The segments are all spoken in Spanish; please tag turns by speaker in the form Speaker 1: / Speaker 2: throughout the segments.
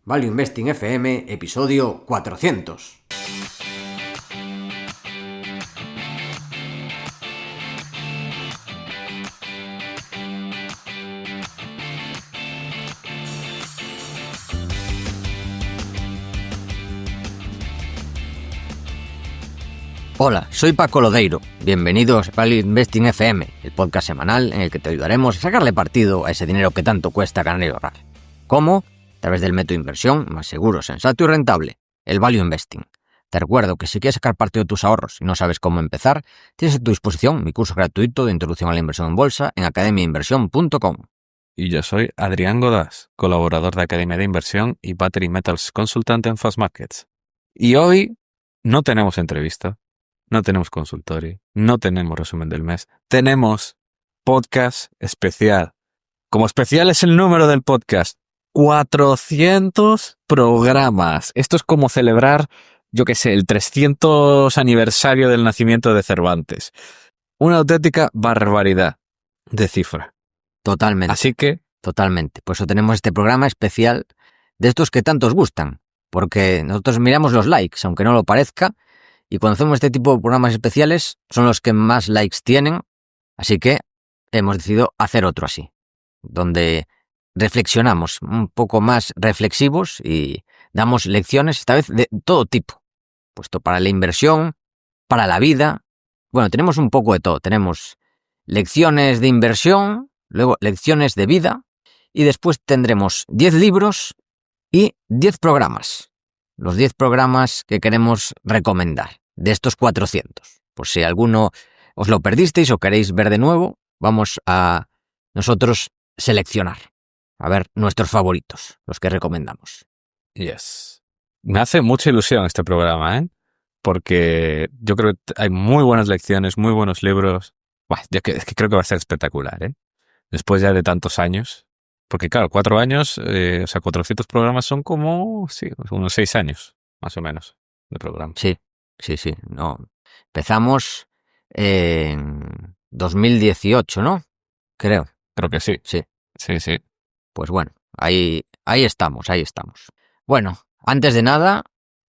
Speaker 1: Value Investing FM, episodio 400. Hola, soy Paco Lodeiro. Bienvenidos a Value Investing FM, el podcast semanal en el que te ayudaremos a sacarle partido a ese dinero que tanto cuesta ganar y ahorrar. ¿Cómo? A través del método de inversión más seguro, sensato y rentable, el Value Investing. Te recuerdo que si quieres sacar partido de tus ahorros y no sabes cómo empezar, tienes a tu disposición mi curso gratuito de Introducción a la Inversión en Bolsa en academiainversión.com.
Speaker 2: Y yo soy Adrián Godás, colaborador de Academia de Inversión y Battery Metals consultante en Fast Markets. Y hoy no tenemos entrevista, no tenemos consultorio, no tenemos resumen del mes, tenemos podcast especial. Como especial es el número del podcast, 400 programas. Esto es como celebrar, el 300 aniversario del nacimiento de Cervantes. Una auténtica barbaridad de cifra.
Speaker 1: Totalmente.
Speaker 2: Así que...
Speaker 1: Totalmente. Por eso tenemos este programa especial de estos que tanto os gustan. Porque nosotros miramos los likes, aunque no lo parezca, y cuando hacemos este tipo de programas especiales son los que más likes tienen. Así que hemos decidido hacer otro así, donde reflexionamos un poco más reflexivos y damos lecciones, esta vez de todo tipo. Puesto para la inversión, para la vida. Bueno, tenemos un poco de todo. Tenemos lecciones de inversión, luego lecciones de vida y después tendremos 10 libros y 10 programas. Los 10 programas que queremos recomendar de estos 400. Por si alguno os lo perdisteis o queréis ver de nuevo, vamos a nosotros seleccionar. A ver nuestros favoritos, los que recomendamos.
Speaker 2: Yes. Me hace mucha ilusión este programa, porque yo creo que hay muy buenas lecciones, muy buenos libros. Es que creo que va a ser espectacular, después ya de tantos años. Porque claro, 4 años, 400 programas son como, unos 6 años, más o menos, de programa.
Speaker 1: Sí. No. Empezamos en 2018, ¿no? Creo
Speaker 2: que sí.
Speaker 1: Sí.
Speaker 2: Sí.
Speaker 1: Pues bueno, ahí estamos. Bueno, antes de nada,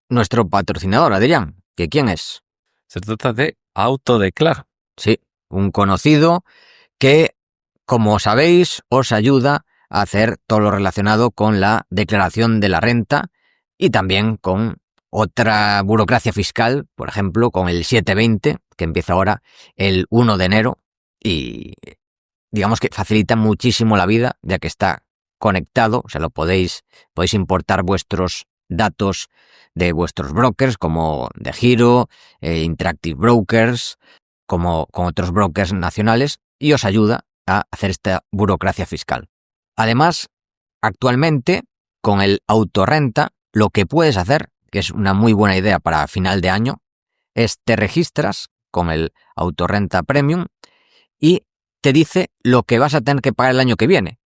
Speaker 1: nuestro patrocinador, Adrián, ¿que quién es?
Speaker 2: Se trata de Autodeclar.
Speaker 1: Sí, un conocido que, como sabéis, os ayuda a hacer todo lo relacionado con la declaración de la renta y también con otra burocracia fiscal, por ejemplo, con el 720, que empieza ahora el 1 de enero y digamos que facilita muchísimo la vida, ya que está conectado, o sea, podéis importar vuestros datos de vuestros brokers, como de Giro, Interactive Brokers, como con otros brokers nacionales, y os ayuda a hacer esta burocracia fiscal. Además, actualmente, con el autorrenta, lo que puedes hacer, que es una muy buena idea para final de año, es te registras con el autorrenta premium y te dice lo que vas a tener que pagar el año que viene.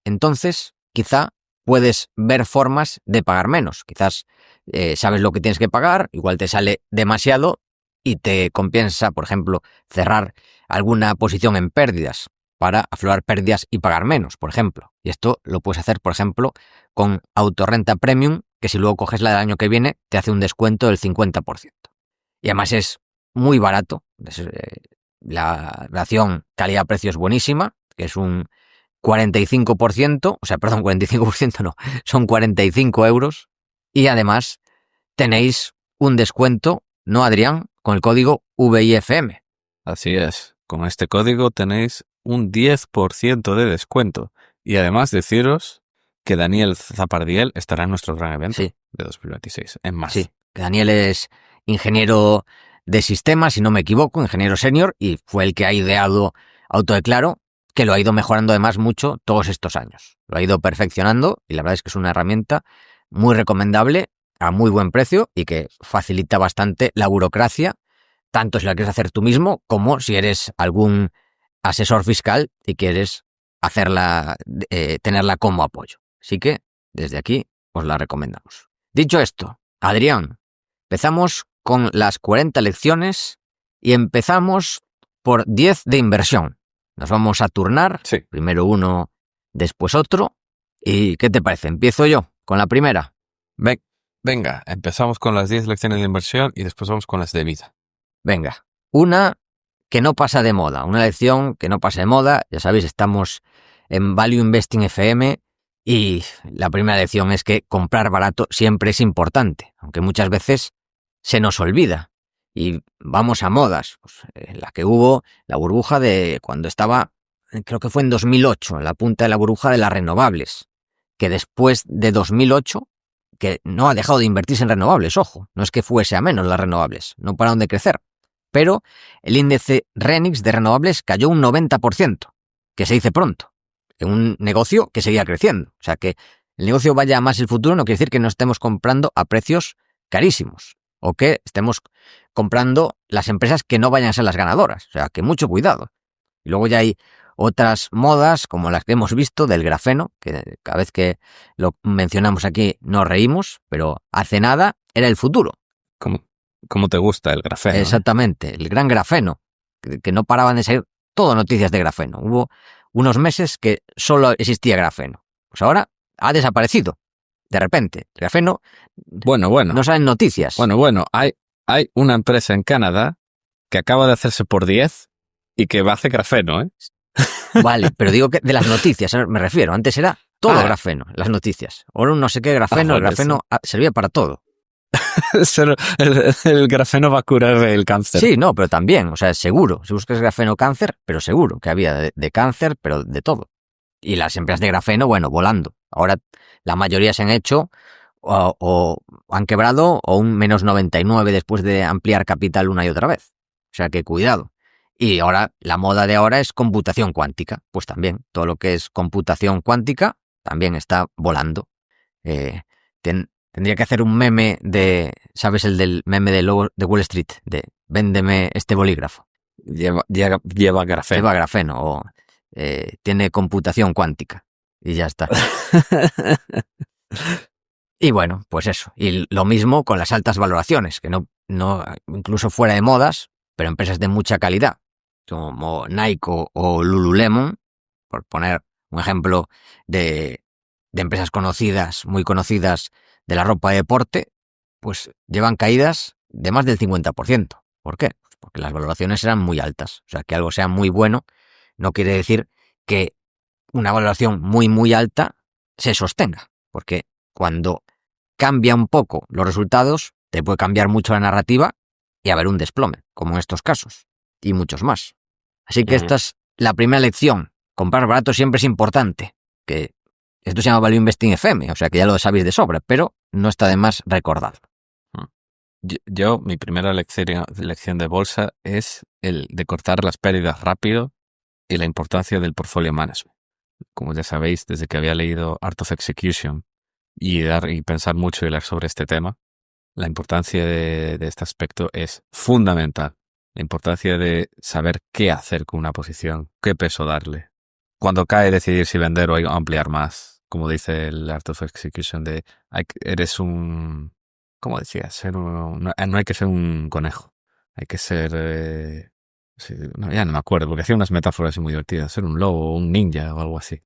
Speaker 1: Entonces, quizá puedes ver formas de pagar menos. Quizás sabes lo que tienes que pagar, igual te sale demasiado y te compensa, por ejemplo, cerrar alguna posición en pérdidas para aflorar pérdidas y pagar menos, por ejemplo. Y esto lo puedes hacer, por ejemplo, con autorrenta premium, que si luego coges la del año que viene, te hace un descuento del 50%. Y además es muy barato. La relación calidad-precio es buenísima, que es un 45%, no, son 45 euros. Y además tenéis un descuento, ¿no, Adrián? Con el código VIFM.
Speaker 2: Así es. Con este código tenéis un 10% de descuento. Y además deciros que Daniel Zapardiel estará en nuestro gran evento de 2026, en marzo.
Speaker 1: Sí, que Daniel es ingeniero de sistemas, si no me equivoco, ingeniero senior, y fue el que ha ideado Autodeclaro, que lo ha ido mejorando además mucho todos estos años. Lo ha ido perfeccionando y la verdad es que es una herramienta muy recomendable a muy buen precio y que facilita bastante la burocracia, tanto si la quieres hacer tú mismo como si eres algún asesor fiscal y quieres tenerla como apoyo. Así que desde aquí os la recomendamos. Dicho esto, Adrián, empezamos con las 40 lecciones y empezamos por 10 de inversión. Nos vamos a turnar, primero uno, después otro. ¿Y qué te parece? Empiezo yo con la primera.
Speaker 2: Venga, empezamos con las 10 lecciones de inversión y después vamos con las de vida.
Speaker 1: Venga, una que no pasa de moda, una lección que no pasa de moda. Ya sabéis, estamos en Value Investing FM y la primera lección es que comprar barato siempre es importante, aunque muchas veces se nos olvida y vamos a modas. Pues, la que hubo, la burbuja de cuando estaba, creo que fue en 2008, en la punta de la burbuja de las renovables, que después de 2008, que no ha dejado de invertirse en renovables, ojo, no es que fuese a menos las renovables, no pararon de crecer, pero el índice RENIX de renovables cayó un 90%, que se dice pronto, en un negocio que seguía creciendo. O sea, que el negocio vaya a más el futuro no quiere decir que no estemos comprando a precios carísimos o que estemos comprando las empresas que no vayan a ser las ganadoras. O sea, que mucho cuidado. Y luego ya hay otras modas como las que hemos visto del grafeno, que cada vez que lo mencionamos aquí nos reímos, pero hace nada era el futuro.
Speaker 2: ¿Cómo te gusta el grafeno?
Speaker 1: Exactamente, el gran grafeno, que no paraban de salir todo noticias de grafeno. Hubo unos meses que solo existía grafeno. Pues ahora ha desaparecido. De repente, el grafeno
Speaker 2: Bueno.
Speaker 1: no salen noticias.
Speaker 2: Bueno, hay una empresa en Canadá que acaba de hacerse por 10 y que va a hacer grafeno, ¿eh?
Speaker 1: Vale, pero digo que de las noticias, me refiero. Antes era todo grafeno, las noticias. Ahora un no sé qué grafeno, el grafeno servía para todo.
Speaker 2: El grafeno va a curar el cáncer.
Speaker 1: Sí, no, pero también, o sea, seguro. Si buscas grafeno cáncer, pero seguro que había de cáncer, pero de todo. Y las empresas de grafeno, bueno, volando. Ahora la mayoría se han hecho o han quebrado o un menos 99 después de ampliar capital una y otra vez. O sea que cuidado. Y ahora la moda de ahora es computación cuántica. Pues también, todo lo que es computación cuántica también está volando. Tendría que hacer un meme de, ¿sabes? El del meme de Wall Street, de véndeme este bolígrafo.
Speaker 2: Lleva grafeno.
Speaker 1: Lleva grafeno o tiene computación cuántica. Y ya está. Y bueno, pues eso. Y lo mismo con las altas valoraciones, que no incluso fuera de modas, pero empresas de mucha calidad, como Nike o Lululemon, por poner un ejemplo de empresas conocidas, muy conocidas de la ropa de deporte, pues llevan caídas de más del 50%. ¿Por qué? Pues porque las valoraciones eran muy altas. O sea, que algo sea muy bueno no quiere decir que una valoración muy, muy alta se sostenga. Porque cuando cambia un poco los resultados, te puede cambiar mucho la narrativa y haber un desplome, como en estos casos, y muchos más. Así que esta es la primera lección. Comprar barato siempre es importante, que esto se llama Value Investing FM, o sea que ya lo sabéis de sobra, pero no está de más recordar.
Speaker 2: Mi primera lección de bolsa es el de cortar las pérdidas rápido y la importancia del portfolio management. Como ya sabéis, desde que había leído Art of Execution y pensar mucho y leer sobre este tema, la importancia de este aspecto es fundamental. La importancia de saber qué hacer con una posición, qué peso darle. Cuando cae, decidir si vender o ampliar más. Como dice el Art of Execution, eres un... ¿Cómo decía? No hay que ser un conejo. Hay que ser... ya no me acuerdo, porque hacía unas metáforas muy divertidas. Ser un lobo, un ninja o algo así.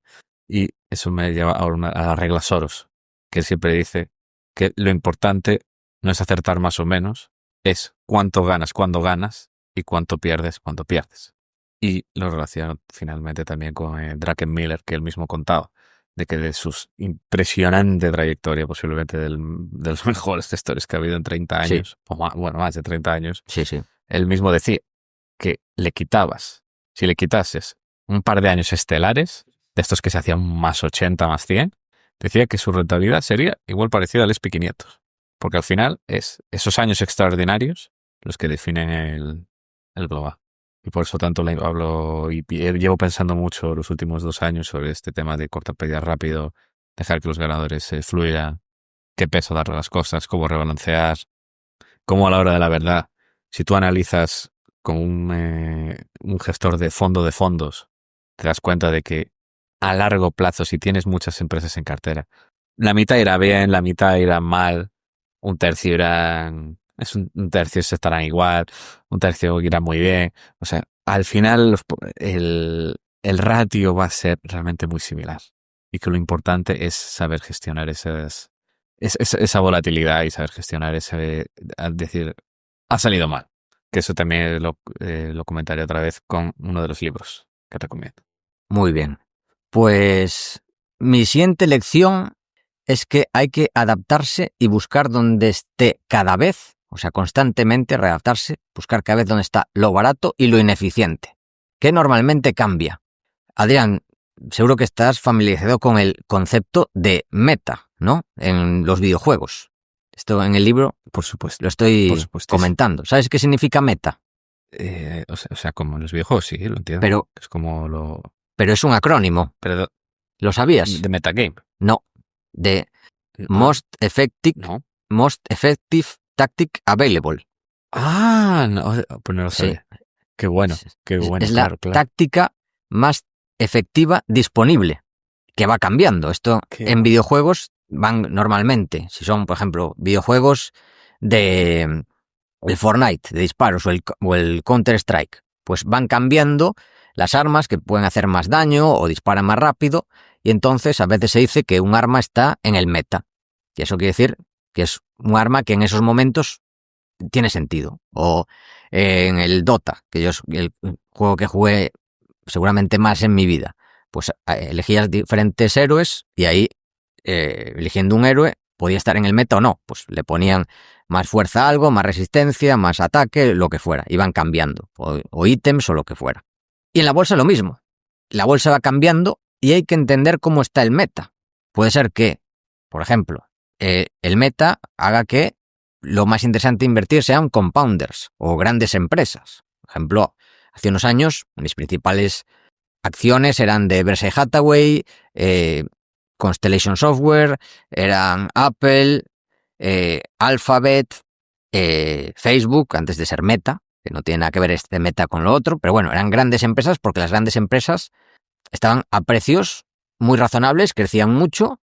Speaker 2: Y eso me lleva a la regla Soros, que siempre dice que lo importante no es acertar más o menos, es cuánto ganas cuando ganas y cuánto pierdes cuando pierdes. Y lo relaciono finalmente también con Druckenmiller, que él mismo contaba, de que de su impresionante trayectoria, posiblemente de los mejores gestores que ha habido en 30 años, sí, o más de 30 años,
Speaker 1: sí.
Speaker 2: Él mismo decía que si le quitases un par de años estelares, de estos que se hacían más 80, más 100, decía que su rentabilidad sería igual parecida al S&P 500. Porque al final es esos años extraordinarios los que definen el global. Y por eso tanto hablo y llevo pensando mucho los últimos 2 años sobre este tema de cortar pérdidas rápido, dejar que los ganadores fluyan, qué peso darle a las cosas, cómo rebalancear, cómo a la hora de la verdad, si tú analizas con un gestor de fondos, te das cuenta de que a largo plazo, si tienes muchas empresas en cartera, la mitad irá bien, la mitad irá mal, un tercio irán... un tercio se estarán igual, un tercio irá muy bien. O sea, al final el ratio va a ser realmente muy similar. Y que lo importante es saber gestionar esas esa volatilidad y saber gestionar decir, ha salido mal. Que eso también lo comentaré otra vez con uno de los libros que recomiendo.
Speaker 1: Muy bien. Pues mi siguiente lección es que hay que adaptarse y buscar donde esté cada vez, o sea, constantemente readaptarse, buscar cada vez donde está lo barato y lo ineficiente, que normalmente cambia. Adrián, seguro que estás familiarizado con el concepto de meta, ¿no? En los videojuegos. Esto en el libro,
Speaker 2: por supuesto,
Speaker 1: lo estoy comentando. ¿Sabes qué significa meta?
Speaker 2: O sea, como en los videojuegos, sí, lo entiendo.
Speaker 1: Pero
Speaker 2: es como lo...
Speaker 1: Pero es un acrónimo.
Speaker 2: Pero,
Speaker 1: ¿lo sabías?
Speaker 2: ¿De metagame?
Speaker 1: No. De Most Effective Tactic Available.
Speaker 2: No, pues no lo sabía. Sí. Qué bueno, qué bueno.
Speaker 1: Es la táctica más efectiva disponible, que va cambiando. Esto en videojuegos van normalmente, si son, por ejemplo, videojuegos de Fortnite, de disparos, o el Counter-Strike, pues van cambiando las armas que pueden hacer más daño o disparan más rápido, y entonces a veces se dice que un arma está en el meta. Y eso quiere decir que es un arma que en esos momentos tiene sentido. O en el Dota, que yo es el juego que jugué seguramente más en mi vida, pues elegías diferentes héroes y ahí, eligiendo un héroe, podía estar en el meta o no. Pues le ponían más fuerza a algo, más resistencia, más ataque, lo que fuera. Iban cambiando, o ítems o lo que fuera. Y en la bolsa lo mismo. La bolsa va cambiando y hay que entender cómo está el meta. Puede ser que, por ejemplo, el meta haga que lo más interesante invertir sean compounders o grandes empresas. Por ejemplo, hace unos años mis principales acciones eran de Berkshire Hathaway, Constellation Software, eran Apple, Alphabet, Facebook, antes de ser Meta, que no tiene nada que ver este Meta con lo otro, pero bueno, eran grandes empresas porque las grandes empresas estaban a precios muy razonables, crecían mucho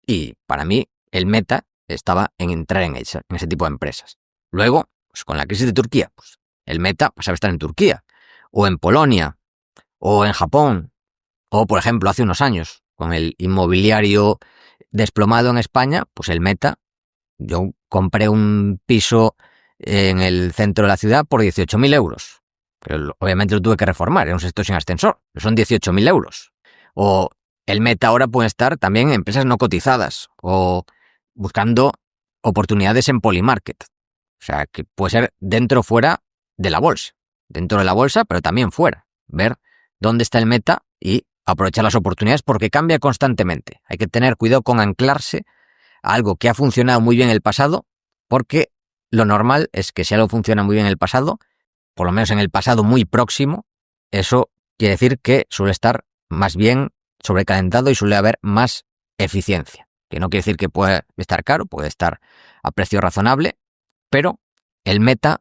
Speaker 1: y para mí el Meta estaba en entrar en ese tipo de empresas. Luego, pues con la crisis de Turquía, pues el Meta pasaba a estar en Turquía, o en Polonia, o en Japón, o por ejemplo hace unos años, con el inmobiliario desplomado en España, pues el Meta, yo compré un piso en el centro de la ciudad por 18.000 euros. Pero obviamente lo tuve que reformar, era un sexto sin ascensor, pero son 18.000 euros. O el Meta ahora puede estar también en empresas no cotizadas, o buscando oportunidades en Polymarket. O sea, que puede ser dentro o fuera de la bolsa. Dentro de la bolsa, pero también fuera. Ver dónde está el Meta y aprovechar las oportunidades porque cambia constantemente. Hay que tener cuidado con anclarse a algo que ha funcionado muy bien en el pasado, porque lo normal es que si algo funciona muy bien en el pasado, por lo menos en el pasado muy próximo, eso quiere decir que suele estar más bien sobrecalentado y suele haber más eficiencia. Que no quiere decir que pueda estar caro, puede estar a precio razonable, pero el Meta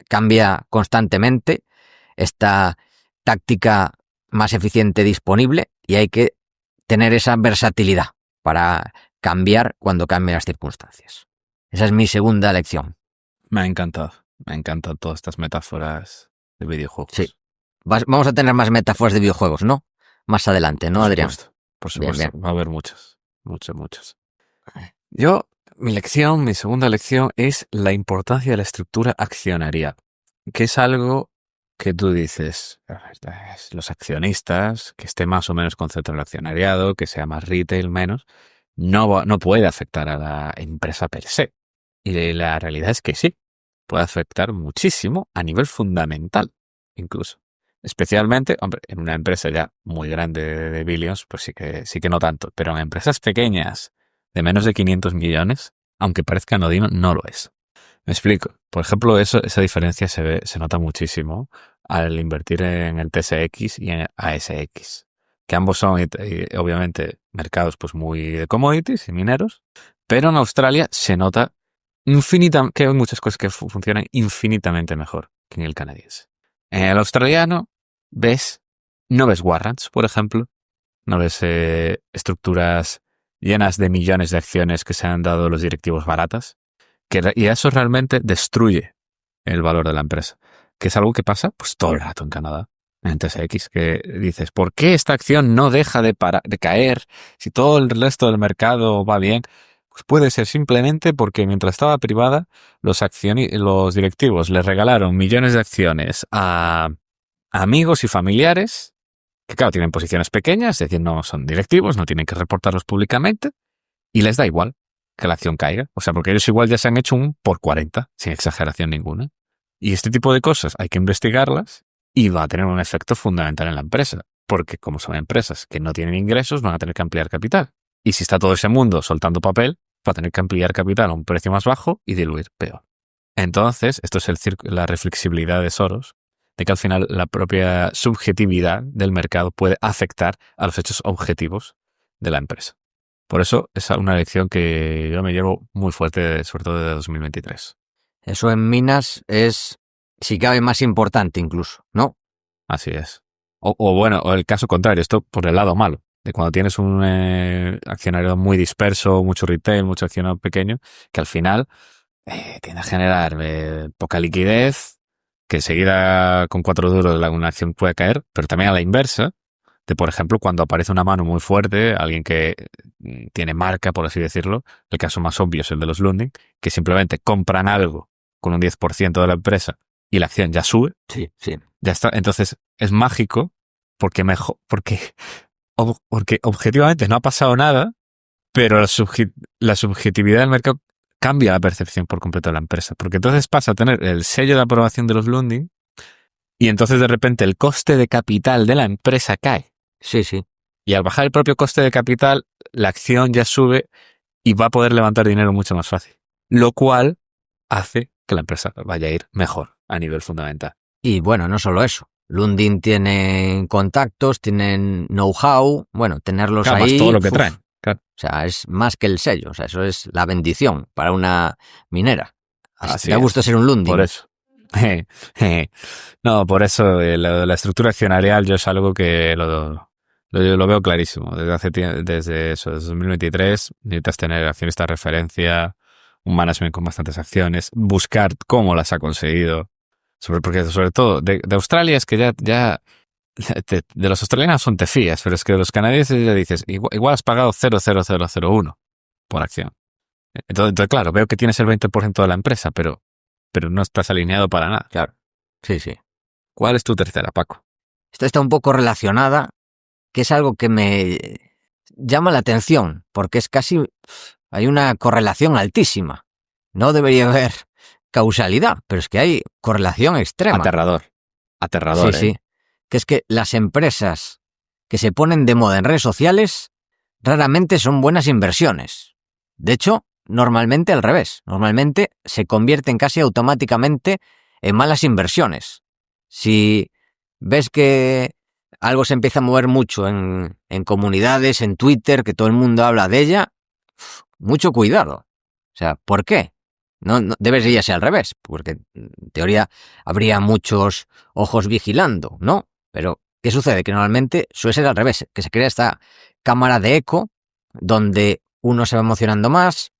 Speaker 1: cambia constantemente, esta táctica más eficiente disponible, y hay que tener esa versatilidad para cambiar cuando cambien las circunstancias. Esa es mi segunda lección.
Speaker 2: Me ha encantado todas estas metáforas de videojuegos.
Speaker 1: Sí. Vamos a tener más metáforas de videojuegos, ¿no? Más adelante, ¿no, Adrián?
Speaker 2: Por supuesto. Bien. Va a haber muchas. Yo, mi segunda lección es la importancia de la estructura accionarial, que es algo que tú dices, los accionistas, que esté más o menos concentrado el accionariado, que sea más retail, menos, no puede afectar a la empresa per se. Y la realidad es que sí, puede afectar muchísimo a nivel fundamental, incluso. Especialmente, hombre, en una empresa ya muy grande de billions, pues sí que no tanto. Pero en empresas pequeñas de menos de 500 millones, aunque parezca anodino, no lo es. Me explico. Por ejemplo, esa diferencia se nota muchísimo al invertir en el TSX y en ASX, que ambos son obviamente mercados pues muy de commodities y mineros, pero en Australia se nota que hay muchas cosas que funcionan infinitamente mejor que en el canadiense. En el australiano no ves warrants, por ejemplo, no ves estructuras llenas de millones de acciones que se han dado los directivos baratas, y eso realmente destruye el valor de la empresa, que es algo que pasa pues todo el rato en Canadá, en TSX, que dices, ¿por qué esta acción no deja de caer si todo el resto del mercado va bien? Pues puede ser simplemente porque mientras estaba privada, los directivos le regalaron millones de acciones a amigos y familiares, que claro, tienen posiciones pequeñas, es decir, no son directivos, no tienen que reportarlos públicamente, y les da igual que la acción caiga. O sea, porque ellos igual ya se han hecho un por 40, sin exageración ninguna. Y este tipo de cosas hay que investigarlas y va a tener un efecto fundamental en la empresa. Porque como son empresas que no tienen ingresos, van a tener que ampliar capital. Y si está todo ese mundo soltando papel, va a tener que ampliar capital a un precio más bajo y diluir peor. Entonces, esto es la reflexibilidad de Soros, de que al final la propia subjetividad del mercado puede afectar a los hechos objetivos de la empresa. Por eso es una lección que yo me llevo muy fuerte, sobre todo de 2023.
Speaker 1: Eso en minas es, si cabe, más importante incluso, ¿no?
Speaker 2: Así es. O el caso contrario, esto por el lado malo, de cuando tienes un accionario muy disperso, mucho retail, mucho accionario pequeño, que al final tiende a generar poca liquidez, que enseguida con 4 duros una acción puede caer, pero también a la inversa, de por ejemplo cuando aparece una mano muy fuerte, alguien que tiene marca, por así decirlo, el caso más obvio es el de los Lundin, que simplemente compran algo con un 10% de la empresa y la acción ya sube.
Speaker 1: Sí, sí.
Speaker 2: Ya está. Entonces es mágico porque objetivamente no ha pasado nada, pero la subjetividad del mercado cambia la percepción por completo de la empresa. Porque entonces pasa a tener el sello de aprobación de los Lundin y entonces de repente el coste de capital de la empresa cae.
Speaker 1: Sí, sí.
Speaker 2: Y al bajar el propio coste de capital, la acción ya sube y va a poder levantar dinero mucho más fácil. Lo cual hace que la empresa vaya a ir mejor a nivel fundamental.
Speaker 1: Y bueno, no solo eso. Lundin tienen contactos, tienen know-how, bueno, tenerlos
Speaker 2: claro,
Speaker 1: ahí.
Speaker 2: Más todo lo que traen. Claro.
Speaker 1: O sea, es más que el sello. O sea, eso es la bendición para una minera.
Speaker 2: Así
Speaker 1: da gusto
Speaker 2: es.
Speaker 1: ser un Lundin.
Speaker 2: Por eso. No, por eso la estructura accionarial yo es algo que lo veo clarísimo. Desde 2023 necesitas tener accionistas de referencia, un management con bastantes acciones, buscar cómo las ha conseguido. Porque sobre todo de Australia es que ya de los australianos son te fías, pero es que de los canadienses ya dices, igual has pagado 0,0001 por acción. Entonces, claro, veo que tienes el 20% de la empresa, pero no estás alineado para nada.
Speaker 1: Claro. Sí, sí.
Speaker 2: ¿Cuál es tu tercera, Paco?
Speaker 1: Esta está un poco relacionada, que es algo que me llama la atención, porque es casi, hay una correlación altísima. No debería haber causalidad, pero es que hay correlación extrema.
Speaker 2: Aterrador,
Speaker 1: Sí, sí. Que es que las empresas que se ponen de moda en redes sociales raramente son buenas inversiones. De hecho, normalmente al revés. Normalmente se convierten casi automáticamente en malas inversiones. Si ves que algo se empieza a mover mucho en comunidades, en Twitter, que todo el mundo habla de ella, mucho cuidado. O sea, ¿por qué? No debería ser al revés, porque en teoría habría muchos ojos vigilando, ¿no? Pero, ¿qué sucede? Que normalmente suele ser al revés, que se crea esta cámara de eco donde uno se va emocionando más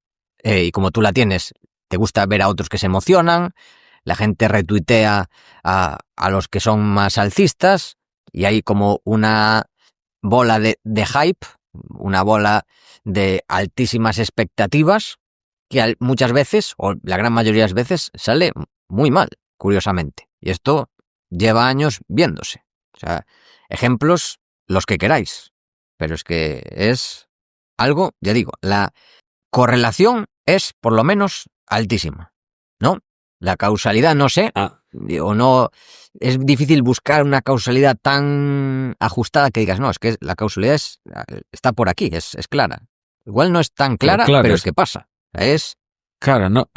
Speaker 1: y como tú la tienes, te gusta ver a otros que se emocionan, la gente retuitea a los que son más alcistas y hay como una bola de hype, una bola de altísimas expectativas que muchas veces, o la gran mayoría de las veces, sale muy mal, curiosamente. Y esto lleva años viéndose. O sea, ejemplos los que queráis. Pero es que es algo, ya digo, la correlación es por lo menos altísima, ¿no? La causalidad no sé, o no, es difícil buscar una causalidad tan ajustada que digas, no, es que la causalidad está por aquí, es clara. Igual no es tan clara, pero es que pasa. Es...
Speaker 2: Claro, no.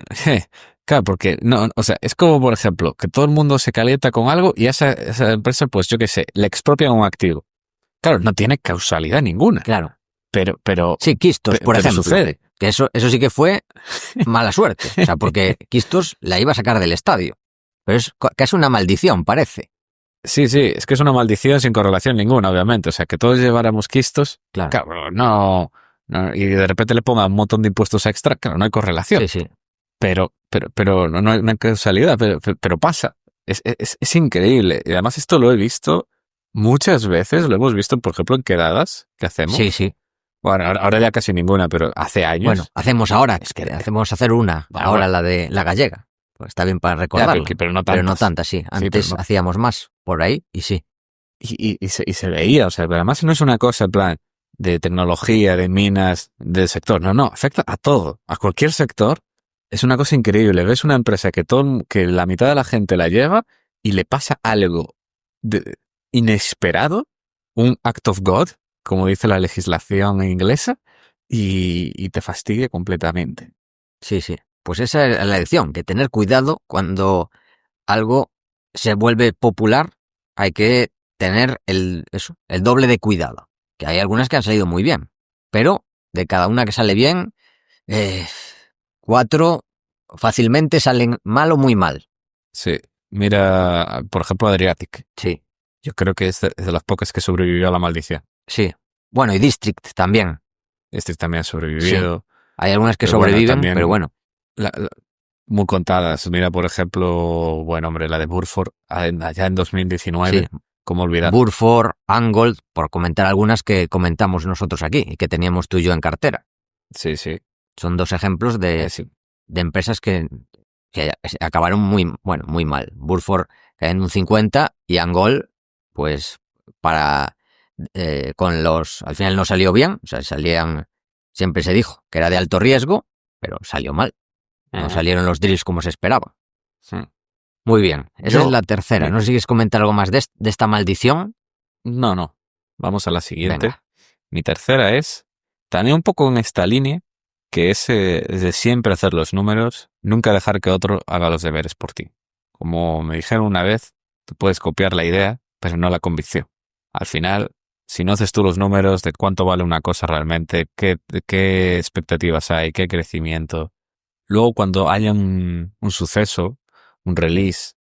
Speaker 2: Claro, porque no, o sea, es como, por ejemplo, que todo el mundo se calienta con algo y a esa empresa, pues yo qué sé, le expropian un activo. Claro, no tiene causalidad ninguna.
Speaker 1: Claro.
Speaker 2: Pero
Speaker 1: sí, Quistos, por ejemplo.
Speaker 2: Sucede.
Speaker 1: Que eso sí que fue mala suerte. O sea, porque Quistos la iba a sacar del estadio. Pero es casi una maldición, parece.
Speaker 2: Sí, es que es una maldición sin correlación ninguna, obviamente. O sea, que todos lleváramos Quistos, claro, no, y de repente le pongan un montón de impuestos extra, claro, no hay correlación.
Speaker 1: Sí.
Speaker 2: Pero no hay causalidad, pero pasa. Es increíble. Y además esto lo he visto muchas veces, lo hemos visto, por ejemplo, en quedadas que hacemos.
Speaker 1: Sí.
Speaker 2: Bueno, ahora ya casi ninguna, pero hace años.
Speaker 1: Bueno, hacemos ahora,
Speaker 2: Es que
Speaker 1: hacemos hacer una, ahora la de la gallega. Pues está bien para recordarlo.
Speaker 2: pero no
Speaker 1: Pero no
Speaker 2: tantas.
Speaker 1: tantas, sí. Antes
Speaker 2: pero no.
Speaker 1: hacíamos más por ahí y sí.
Speaker 2: Y se veía, o sea, pero además no es una cosa en plan de tecnología, de minas, del sector. No, afecta a todo, a cualquier sector. Es una cosa increíble. Ves una empresa que la mitad de la gente la lleva y le pasa algo inesperado, un act of God, como dice la legislación inglesa, y te fastidia completamente.
Speaker 1: Sí. Pues esa es la lección, que tener cuidado cuando algo se vuelve popular. Hay que tener el doble de cuidado. Que hay algunas que han salido muy bien, pero de cada una que sale bien, 4 fácilmente salen mal o muy mal.
Speaker 2: Sí, mira, por ejemplo, Adriatic.
Speaker 1: Sí.
Speaker 2: Yo creo que es de las pocas que sobrevivió a la maldición.
Speaker 1: Sí. Bueno, y District también.
Speaker 2: Este también ha sobrevivido.
Speaker 1: Sí. Hay algunas que
Speaker 2: pero
Speaker 1: sobreviven,
Speaker 2: también
Speaker 1: pero bueno.
Speaker 2: Muy contadas. Mira, por ejemplo, bueno, hombre, la de Burford, allá en 2019.
Speaker 1: Sí.
Speaker 2: ¿Cómo olvidar?
Speaker 1: Burford, Angold, por comentar algunas que comentamos nosotros aquí y que teníamos tú y yo en cartera.
Speaker 2: Sí.
Speaker 1: Son 2 ejemplos de empresas que acabaron muy mal. Burford cayendo un 50 y Angold, pues al final no salió bien, o sea, siempre se dijo que era de alto riesgo, pero salió mal. No salieron los deals como se esperaba.
Speaker 2: Sí.
Speaker 1: Muy bien, esa es la tercera. ¿No sé si quieres comentar algo más de esta maldición?
Speaker 2: No. Vamos a la siguiente.
Speaker 1: Venga.
Speaker 2: Mi tercera es, también un poco en esta línea, que es de siempre hacer los números, nunca dejar que otro haga los deberes por ti. Como me dijeron una vez, tú puedes copiar la idea, pero no la convicción. Al final, si no haces tú los números de cuánto vale una cosa realmente, qué expectativas hay, qué crecimiento, luego cuando haya un suceso, un release,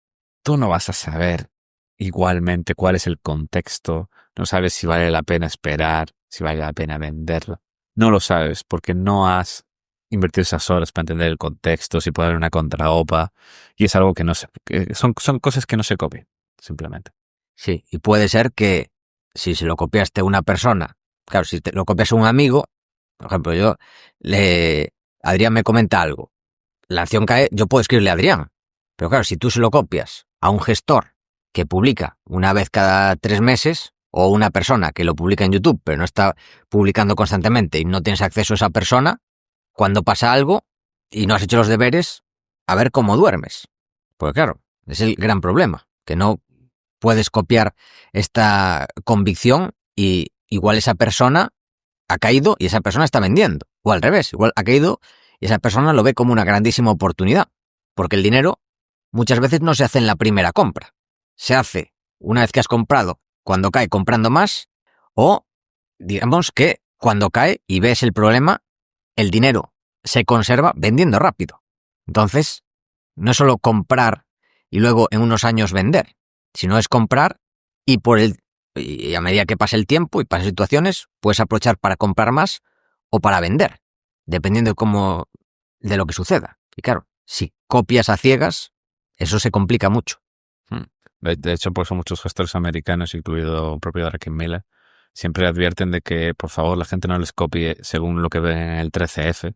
Speaker 2: tú no vas a saber igualmente cuál es el contexto, no sabes si vale la pena esperar, si vale la pena venderlo. No lo sabes porque no has invertido esas horas para entender el contexto, si puede haber una contraopa, y es algo que no se... Son cosas que no se copian, simplemente.
Speaker 1: Sí, y puede ser que si se lo copiaste a una persona, claro, si te lo copias a un amigo, por ejemplo, Adrián me comenta algo, la acción cae, yo puedo escribirle a Adrián, pero claro, si tú se lo copias a un gestor que publica una vez cada 3 meses, o una persona que lo publica en YouTube, pero no está publicando constantemente y no tienes acceso a esa persona, cuando pasa algo y no has hecho los deberes, a ver cómo duermes. Porque claro, es el gran problema, que no puedes copiar esta convicción y igual esa persona ha caído y esa persona está vendiendo. O al revés, igual ha caído y esa persona lo ve como una grandísima oportunidad. Porque el dinero muchas veces no se hace en la primera compra. Se hace una vez que has comprado, cuando cae comprando más, o digamos que cuando cae y ves el problema, el dinero se conserva vendiendo rápido. Entonces, no es solo comprar y luego en unos años vender, sino es comprar y a medida que pasa el tiempo y pasan situaciones, puedes aprovechar para comprar más o para vender, dependiendo de lo que suceda. Y claro, si copias a ciegas, eso se complica mucho.
Speaker 2: De hecho, pues muchos gestores americanos, incluido el propio Druckenmiller, siempre advierten de que, por favor, la gente no les copie según lo que ven en el 13F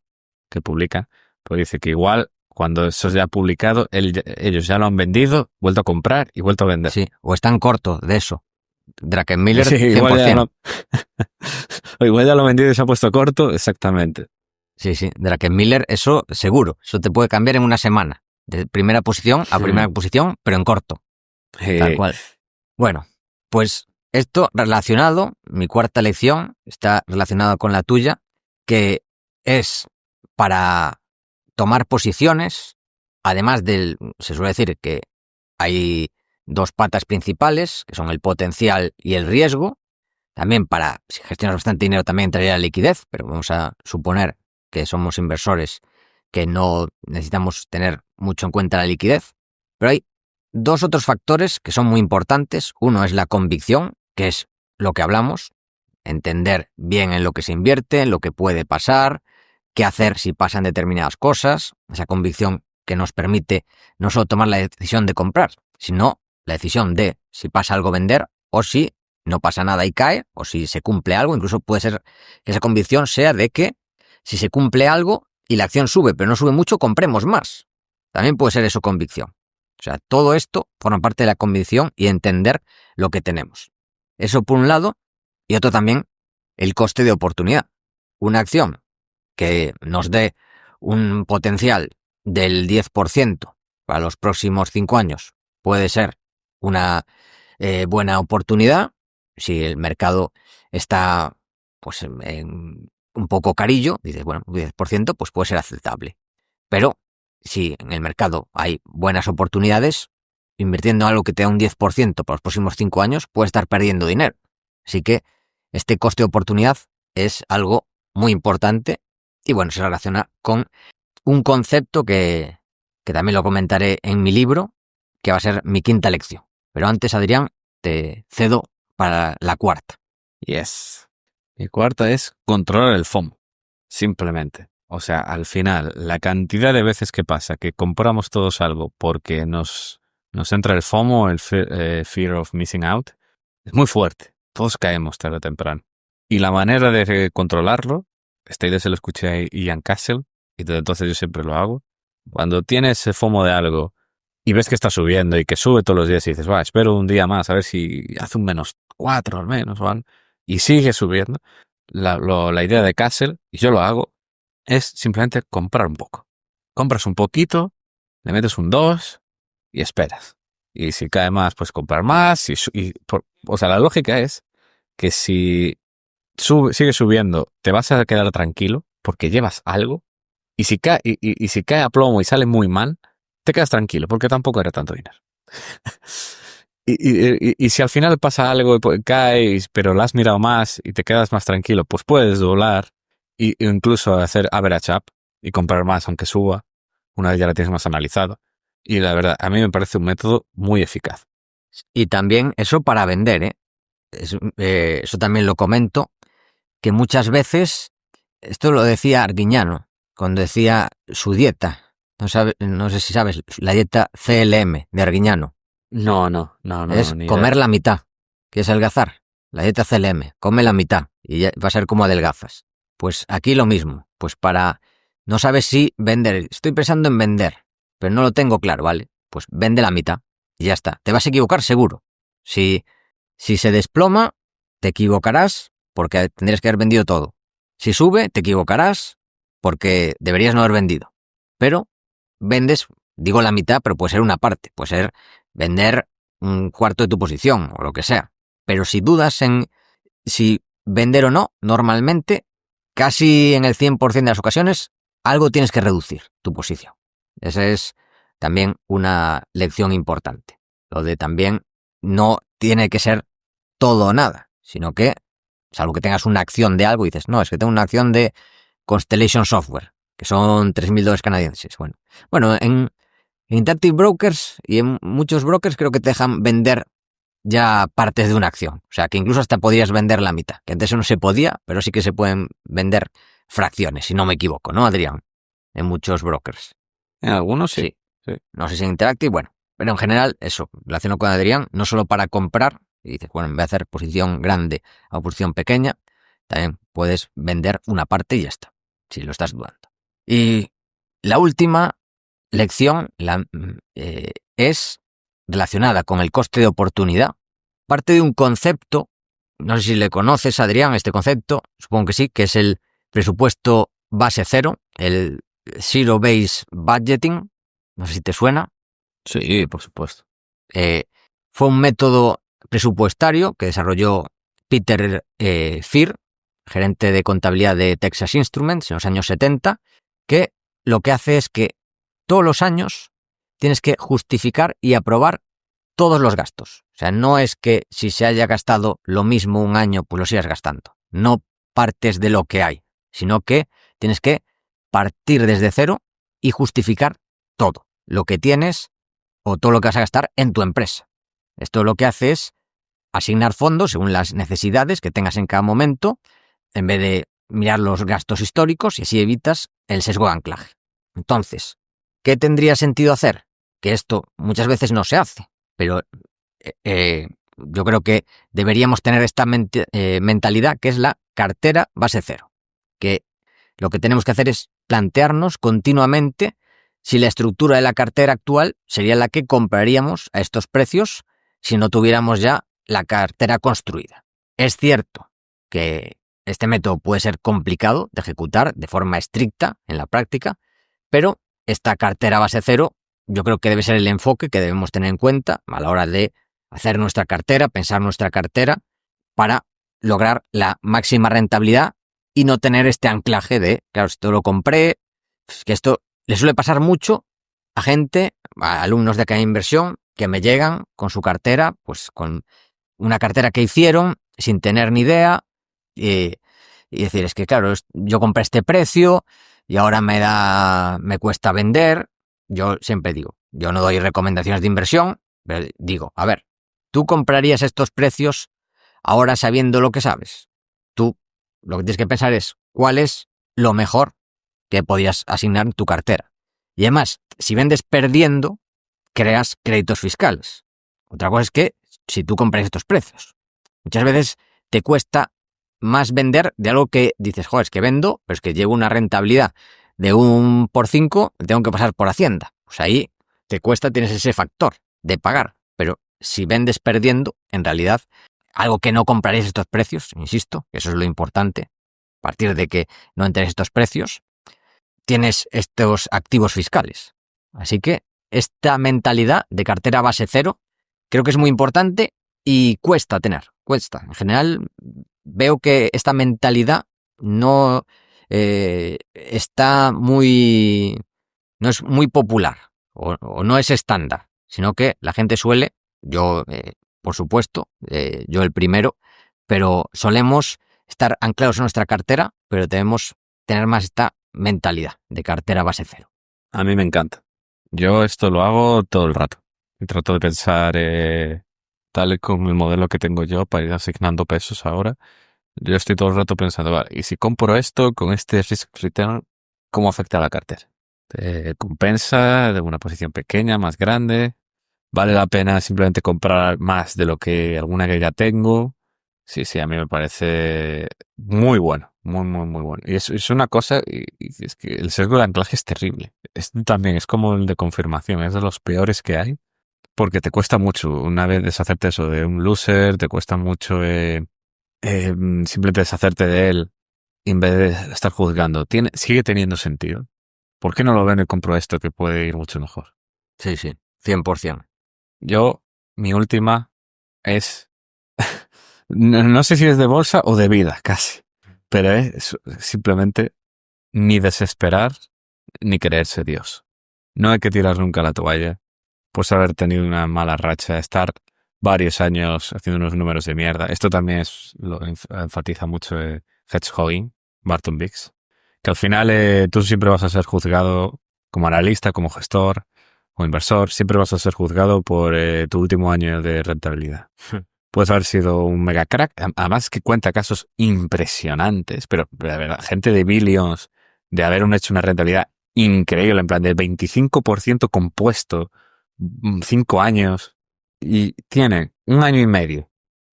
Speaker 2: que publican. Pues dice que igual, cuando eso ya ha publicado, ellos ya lo han vendido, vuelto a comprar y vuelto a vender.
Speaker 1: Sí, o están cortos de eso. Druckenmiller,
Speaker 2: sí,
Speaker 1: 100%.
Speaker 2: Igual ya lo ha vendido y se ha puesto corto, exactamente.
Speaker 1: Sí, Druckenmiller, eso seguro. Eso te puede cambiar en una semana. De primera posición a primera posición, pero en corto. Tal cual. Bueno, pues esto relacionado, mi cuarta lección está relacionada con la tuya, que es para tomar posiciones, además se suele decir que hay 2 patas principales, que son el potencial y el riesgo. También si gestionas bastante dinero también entraría la liquidez, pero vamos a suponer que somos inversores que no necesitamos tener mucho en cuenta la liquidez. Pero hay 2 otros factores que son muy importantes. Uno es la convicción, que es lo que hablamos, entender bien en lo que se invierte, en lo que puede pasar, qué hacer si pasan determinadas cosas, esa convicción que nos permite no solo tomar la decisión de comprar, sino la decisión de si pasa algo vender o si no pasa nada y cae, o si se cumple algo, incluso puede ser que esa convicción sea de que si se cumple algo y la acción sube, pero no sube mucho, compremos más. También puede ser eso convicción. O sea, todo esto forma parte de la convicción y entender lo que tenemos. Eso por un lado, y otro también, el coste de oportunidad. Una acción que nos dé un potencial del 10% para los próximos 5 años puede ser una buena oportunidad. Si el mercado está pues un poco carillo, dices, bueno, un 10% pues puede ser aceptable. Pero si en el mercado hay buenas oportunidades, invirtiendo algo que te da un 10% para los próximos 5 años, puedes estar perdiendo dinero. Así que este coste de oportunidad es algo muy importante y bueno, se relaciona con un concepto que también lo comentaré en mi libro, que va a ser mi quinta lección. Pero antes, Adrián, te cedo para la cuarta.
Speaker 2: Yes. Mi cuarta es controlar el FOMO. Simplemente. O sea, al final, la cantidad de veces que pasa que compramos todos algo porque nos entra el FOMO, el fear of missing out, es muy fuerte. Todos caemos tarde o temprano. Y la manera de controlarlo, esta idea se lo escuché a Ian Castle, y desde entonces yo siempre lo hago. Cuando tienes ese FOMO de algo y ves que está subiendo y que sube todos los días y dices, va, espero un día más a ver si hace un -4 al menos, ¿vale? Y sigue subiendo, la idea de Castle, y yo lo hago, es simplemente comprar un poco. Compras un poquito, le metes un 2 y esperas. Y si cae más, pues comprar más. O sea, la lógica es que si sigue subiendo, te vas a quedar tranquilo porque llevas algo. Y si cae, y si cae a plomo y sale muy mal, te quedas tranquilo porque tampoco era tanto dinero. Y si al final pasa algo y caes, pero lo has mirado más y te quedas más tranquilo, pues puedes doblar e incluso hacer average up y comprar más aunque suba, una vez ya la tienes más analizado. Y la verdad, a mí me parece un método muy eficaz.
Speaker 1: Y también eso para vender, ¿eh? Eso también lo comento, que muchas veces, esto lo decía Arguiñano, cuando decía su dieta. No sé si sabes, la dieta CLM de Arguiñano.
Speaker 2: No,
Speaker 1: Es
Speaker 2: ni
Speaker 1: comer
Speaker 2: idea.
Speaker 1: la mitad, que es adelgazar. La dieta CLM, come la mitad y ya va a ser como adelgazas. Pues aquí lo mismo, pues no sabes si vender, estoy pensando en vender, pero no lo tengo claro, ¿vale? Pues vende la mitad y ya está. Te vas a equivocar seguro. Si se desploma, te equivocarás porque tendrías que haber vendido todo. Si sube, te equivocarás porque deberías no haber vendido. Pero vendes, digo la mitad, pero puede ser una parte, puede ser vender un cuarto de tu posición o lo que sea. Pero si dudas en si vender o no, normalmente, casi en el 100% de las ocasiones, algo tienes que reducir tu posición. Esa es también una lección importante. Lo de también no tiene que ser todo o nada, sino que, salvo que tengas una acción de algo y dices, no, es que tengo una acción de Constellation Software, que son $3.000 canadienses. Bueno, en Interactive Brokers y en muchos brokers creo que te dejan vender ya partes de una acción. O sea, que incluso hasta podrías vender la mitad. Que antes eso no se podía, pero sí que se pueden vender fracciones, si no me equivoco, ¿no, Adrián? En muchos brokers.
Speaker 2: En algunos sí.
Speaker 1: No sé si en Interactive, bueno. Pero en general, eso, relaciono con Adrián, no solo para comprar, y dices, bueno, en vez de hacer posición grande a posición pequeña, también puedes vender una parte y ya está, si lo estás dudando. Y la última lección es relacionada con el coste de oportunidad. Parte de un concepto, no sé si le conoces, Adrián, este concepto, supongo que sí, que es el presupuesto base cero, el Zero Base Budgeting, no sé si te suena.
Speaker 2: Sí, por supuesto.
Speaker 1: Fue un método presupuestario que desarrolló Peter Thiel, gerente de contabilidad de Texas Instruments en los años 70, que lo que hace es que todos los años tienes que justificar y aprobar todos los gastos. O sea, no es que si se haya gastado lo mismo un año, pues lo sigas gastando. No partes de lo que hay, sino que tienes que partir desde cero y justificar todo lo que tienes o todo lo que vas a gastar en tu empresa. Esto lo que hace es asignar fondos según las necesidades que tengas en cada momento, en vez de mirar los gastos históricos, y así evitas el sesgo de anclaje. Entonces, ¿qué tendría sentido hacer? Que esto muchas veces no se hace, pero yo creo que deberíamos tener esta mentalidad que es la cartera base cero, que lo que tenemos que hacer es plantearnos continuamente si la estructura de la cartera actual sería la que compraríamos a estos precios si no tuviéramos ya la cartera construida. Es cierto que este método puede ser complicado de ejecutar de forma estricta en la práctica, pero esta cartera base cero yo creo que debe ser el enfoque que debemos tener en cuenta a la hora de hacer nuestra cartera, pensar nuestra cartera para lograr la máxima rentabilidad y no tener este anclaje de, claro, esto lo compré, que esto le suele pasar mucho a gente, a alumnos de academia de inversión, que me llegan con su cartera, pues con una cartera que hicieron sin tener ni idea y decir, es que claro, yo compré este precio y ahora me cuesta vender. Yo siempre digo, yo no doy recomendaciones de inversión, pero digo, a ver, ¿tú comprarías estos precios ahora sabiendo lo que sabes? Tú lo que tienes que pensar es cuál es lo mejor que podías asignar en tu cartera. Y además, si vendes perdiendo, creas créditos fiscales. Otra cosa es que si tú compras estos precios, muchas veces te cuesta más vender de algo que dices, joder, es que vendo, pero es que llevo una rentabilidad de 1 por 5, tengo que pasar por Hacienda. Pues ahí te cuesta, tienes ese factor de pagar. Pero si vendes perdiendo, en realidad, algo que no compraréis estos precios, insisto, que eso es lo importante, a partir de que no entres estos precios, tienes estos activos fiscales. Así que esta mentalidad de cartera base cero creo que es muy importante y cuesta tener, cuesta. En general, veo que esta mentalidad no está muy... no es muy popular o no es estándar, sino que la gente suele, yo por supuesto, yo el primero, pero solemos estar anclados en nuestra cartera, pero debemos tener más esta mentalidad de cartera base cero.
Speaker 2: A mí me encanta. Yo esto lo hago todo el rato. Y trato de pensar tal y como el modelo que tengo yo para ir asignando pesos ahora. Yo estoy todo el rato pensando, vale, y si compro esto con este risk return, ¿cómo afecta a la cartera? ¿Te compensa de una posición pequeña, más grande? ¿Vale la pena simplemente comprar más de lo que alguna que ya tengo? Sí, a mí me parece muy bueno, muy bueno. Y es una cosa, y es que el sesgo de anclaje es terrible. También es como el de confirmación, es de los peores que hay, porque te cuesta mucho una vez deshacerte eso de un loser, te cuesta mucho simplemente deshacerte de él en vez de estar juzgando. Sigue teniendo sentido. ¿Por qué no lo ven y compro esto que puede ir mucho mejor?
Speaker 1: Sí, 100%.
Speaker 2: Yo, mi última es... no sé si es de bolsa o de vida, casi. Pero es simplemente ni desesperar ni creerse Dios. No hay que tirar nunca la toalla. Pues haber tenido una mala racha, estar varios años haciendo unos números de mierda. Esto también lo enfatiza mucho Hedgehogging, Barton Biggs. Que al final tú siempre vas a ser juzgado como analista, como gestor o inversor. Siempre vas a ser juzgado por tu último año de rentabilidad. Puedes haber sido un mega crack. Además que cuenta casos impresionantes, pero de verdad, gente de billions, de haber hecho una rentabilidad increíble, en plan del 25% compuesto, 5 años, y tiene 1 año y medio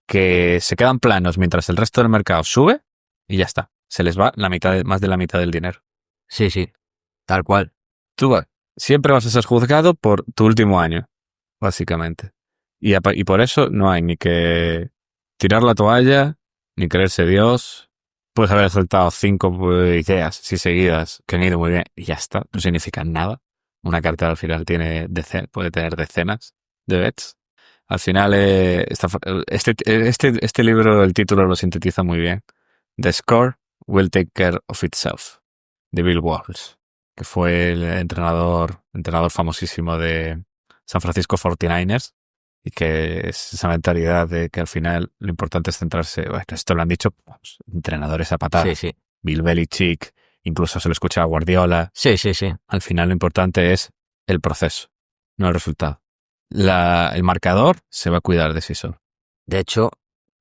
Speaker 2: que se quedan planos mientras el resto del mercado sube y ya está. Se les va más de la mitad del dinero.
Speaker 1: Sí, tal cual.
Speaker 2: Tú siempre vas a ser juzgado por tu último año, básicamente. Y por eso no hay ni que tirar la toalla, ni creerse Dios. Puedes haber soltado 5 ideas, si seguidas, que han ido muy bien, y ya está. No significan nada. Una cartera al final puede tener decenas de bets. Al final, este libro, el título lo sintetiza muy bien. The Score Will Take Care of Itself, de Bill Walsh, que fue el entrenador famosísimo de San Francisco 49ers, y que es esa mentalidad de que al final lo importante es centrarse. Bueno, esto lo han dicho entrenadores a patadas.
Speaker 1: Sí.
Speaker 2: Bill Belichick, incluso se lo escucha a Guardiola.
Speaker 1: Sí.
Speaker 2: Al final lo importante es el proceso, no el resultado. El marcador se va a cuidar de sí solo.
Speaker 1: De hecho,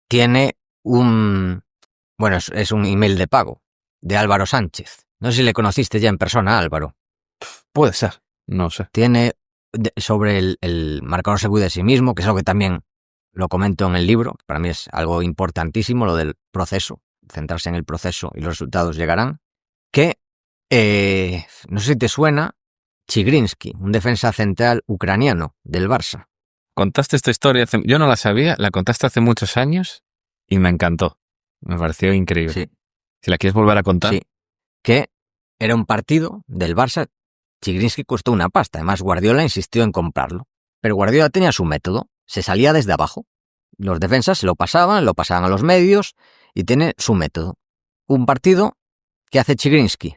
Speaker 1: tiene es un email de pago de Álvaro Sánchez. No sé si le conociste ya en persona, Álvaro.
Speaker 2: Puede ser, no sé.
Speaker 1: Tiene sobre el marcador se cuida de sí mismo, que es algo que también lo comento en el libro, para mí es algo importantísimo lo del proceso, centrarse en el proceso y los resultados llegarán, que no sé si te suena Chigrinsky, un defensa central ucraniano del Barça.
Speaker 2: Contaste esta historia, yo no la sabía, la contaste hace muchos años y me encantó. Me pareció increíble.
Speaker 1: Sí.
Speaker 2: Si la quieres volver a contar.
Speaker 1: Sí, que era un partido del Barça. Chigrinsky costó una pasta, además Guardiola insistió en comprarlo. Pero Guardiola tenía su método, se salía desde abajo. Los defensas se lo pasaban a los medios y tiene su método. Un partido que hace Chigrinsky,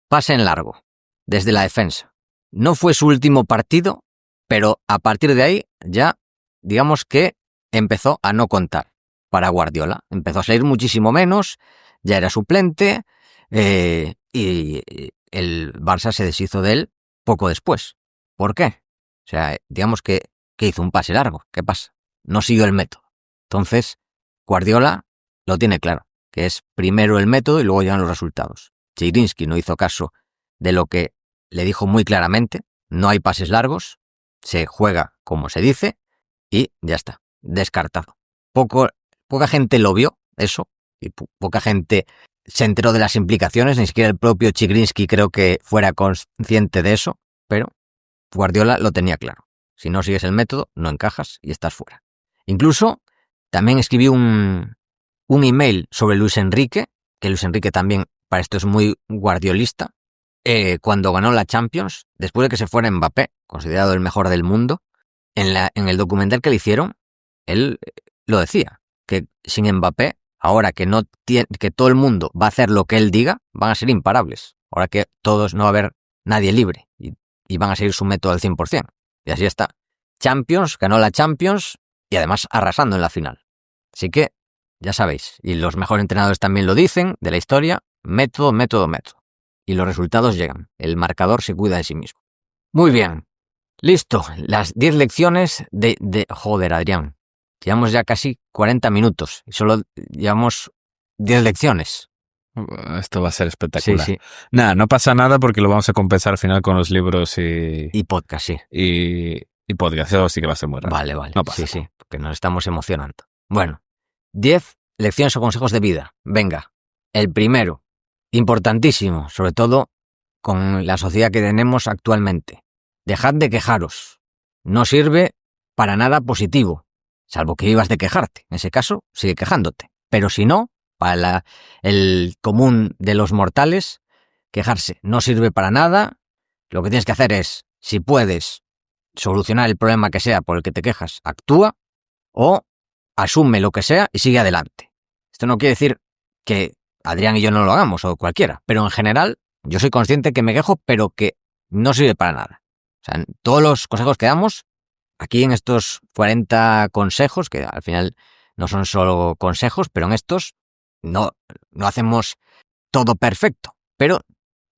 Speaker 1: pase en largo, desde la defensa. No fue su último partido, pero a partir de ahí ya, digamos que empezó a no contar para Guardiola. Empezó a salir muchísimo menos, ya era suplente y el Barça se deshizo de él poco después. ¿Por qué? O sea, digamos que hizo un pase largo. ¿Qué pasa? No siguió el método. Entonces, Guardiola lo tiene claro, que es primero el método y luego llegan los resultados. Chigrinsky no hizo caso de lo que le dijo muy claramente, no hay pases largos, se juega como se dice y ya está, descartado. Poca gente lo vio, eso, y poca gente se enteró de las implicaciones, ni siquiera el propio Chigrinsky creo que fuera consciente de eso, pero Guardiola lo tenía claro. Si no sigues el método, no encajas y estás fuera. Incluso también escribí un email sobre Luis Enrique, que Luis Enrique también para esto es muy guardiolista, cuando ganó la Champions, después de que se fuera Mbappé, considerado el mejor del mundo, en el documental que le hicieron, él lo decía, que sin Mbappé, ahora que que todo el mundo va a hacer lo que él diga, van a ser imparables. Ahora que todos no va a haber nadie libre y van a seguir su método al 100%. Y así está. Champions, ganó la Champions y además arrasando en la final. Así que, ya sabéis, y los mejores entrenadores también lo dicen, de la historia, método, método, método. Y los resultados llegan. El marcador se cuida de sí mismo. Muy bien. Listo. Las 10 lecciones de... Joder, Adrián. Llevamos ya casi 40 minutos y solo llevamos 10 lecciones.
Speaker 2: Esto va a ser espectacular.
Speaker 1: Sí.
Speaker 2: Nada, no pasa nada porque lo vamos a compensar al final con los libros
Speaker 1: y podcast, sí.
Speaker 2: Y podcast. Eso sí que va a ser muy raro.
Speaker 1: Vale.
Speaker 2: No pasa
Speaker 1: sí, porque nos estamos emocionando. Bueno, 10 lecciones o consejos de vida. Venga, el primero, importantísimo, sobre todo con la sociedad que tenemos actualmente. Dejad de quejaros. No sirve para nada positivo, salvo que vivas de quejarte. En ese caso, sigue quejándote. Pero si no, para el común de los mortales, quejarse no sirve para nada. Lo que tienes que hacer es, si puedes solucionar el problema que sea por el que te quejas, actúa o asume lo que sea y sigue adelante. Esto no quiere decir que Adrián y yo no lo hagamos o cualquiera, pero en general yo soy consciente que me quejo, pero que no sirve para nada. O sea, todos los consejos que damos aquí en estos 40 consejos, que al final no son solo consejos, pero en estos no hacemos todo perfecto, pero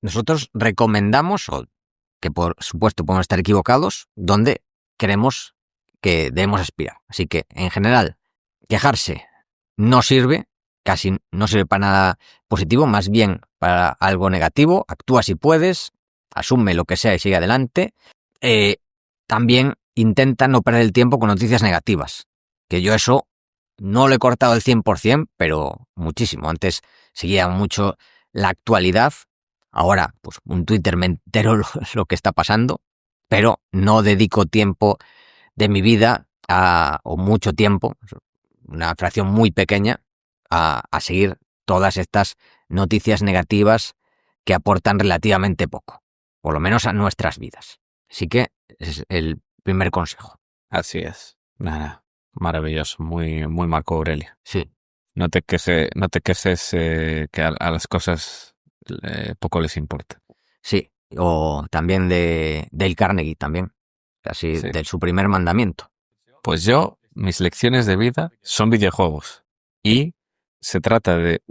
Speaker 1: nosotros recomendamos, o que por supuesto podemos estar equivocados, donde creemos que debemos aspirar. Así que, en general, quejarse no sirve, casi no sirve para nada positivo, más bien para algo negativo. Actúa si puedes, asume lo que sea y sigue adelante. También intenta no perder el tiempo con noticias negativas, que yo eso no lo he cortado al 100%, pero muchísimo. Antes seguía mucho la actualidad. Ahora, pues un Twitter me entero lo que está pasando, pero no dedico tiempo de mi vida o mucho tiempo, una fracción muy pequeña, a seguir todas estas noticias negativas que aportan relativamente poco, por lo menos a nuestras vidas. Así que es el primer consejo.
Speaker 2: Así es. Nada, maravilloso, muy, muy Marco Aurelio.
Speaker 1: Sí.
Speaker 2: No te quejes que a las cosas poco les importa.
Speaker 1: Sí, o también de Dale Carnegie también, así
Speaker 2: Sí.
Speaker 1: de su primer mandamiento.
Speaker 2: Pues yo, mis lecciones de vida son videojuegos y se trata de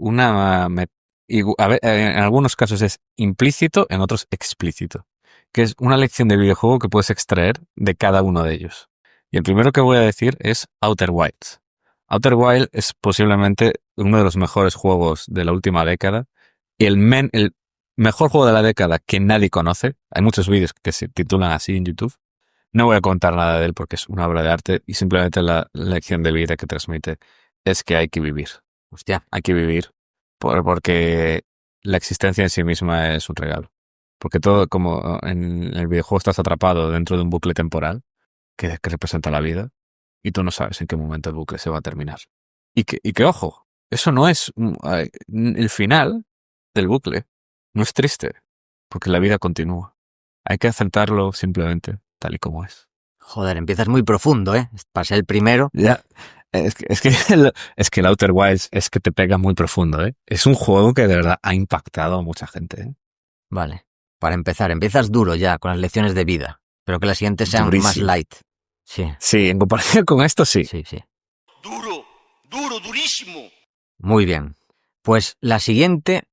Speaker 2: en algunos casos es implícito, en otros explícito, que es una lección de videojuego que puedes extraer de cada uno de ellos. Y el primero que voy a decir es Outer Wilds. Outer Wilds es posiblemente uno de los mejores juegos de la última década. El mejor juego de la década que nadie conoce. Hay muchos vídeos que se titulan así en YouTube. No voy a contar nada de él porque es una obra de arte y simplemente la lección de vida que transmite es que hay que vivir.
Speaker 1: Hostia,
Speaker 2: Hay que vivir porque la existencia en sí misma es un regalo. Porque todo, como en el videojuego estás atrapado dentro de un bucle temporal que representa la vida y tú no sabes en qué momento el bucle se va a terminar. Y que ojo, eso no es el final del bucle. No es triste, porque la vida continúa. Hay que aceptarlo simplemente tal y como es.
Speaker 1: joder, empiezas muy profundo, ¿eh? Pasé el primero.
Speaker 2: Ya, es que el Outer Wilds es que te pega muy profundo, ¿eh? Es un juego que de verdad ha impactado a mucha gente, ¿eh?
Speaker 1: Vale, para empezar, empiezas duro ya con las lecciones de vida, pero que las siguientes sean más
Speaker 2: Durísimo.
Speaker 1: light. Sí,
Speaker 2: Sí, en comparación con esto, sí.
Speaker 1: sí, sí.
Speaker 3: Duro, duro, durísimo.
Speaker 1: Muy bien. Pues la siguiente,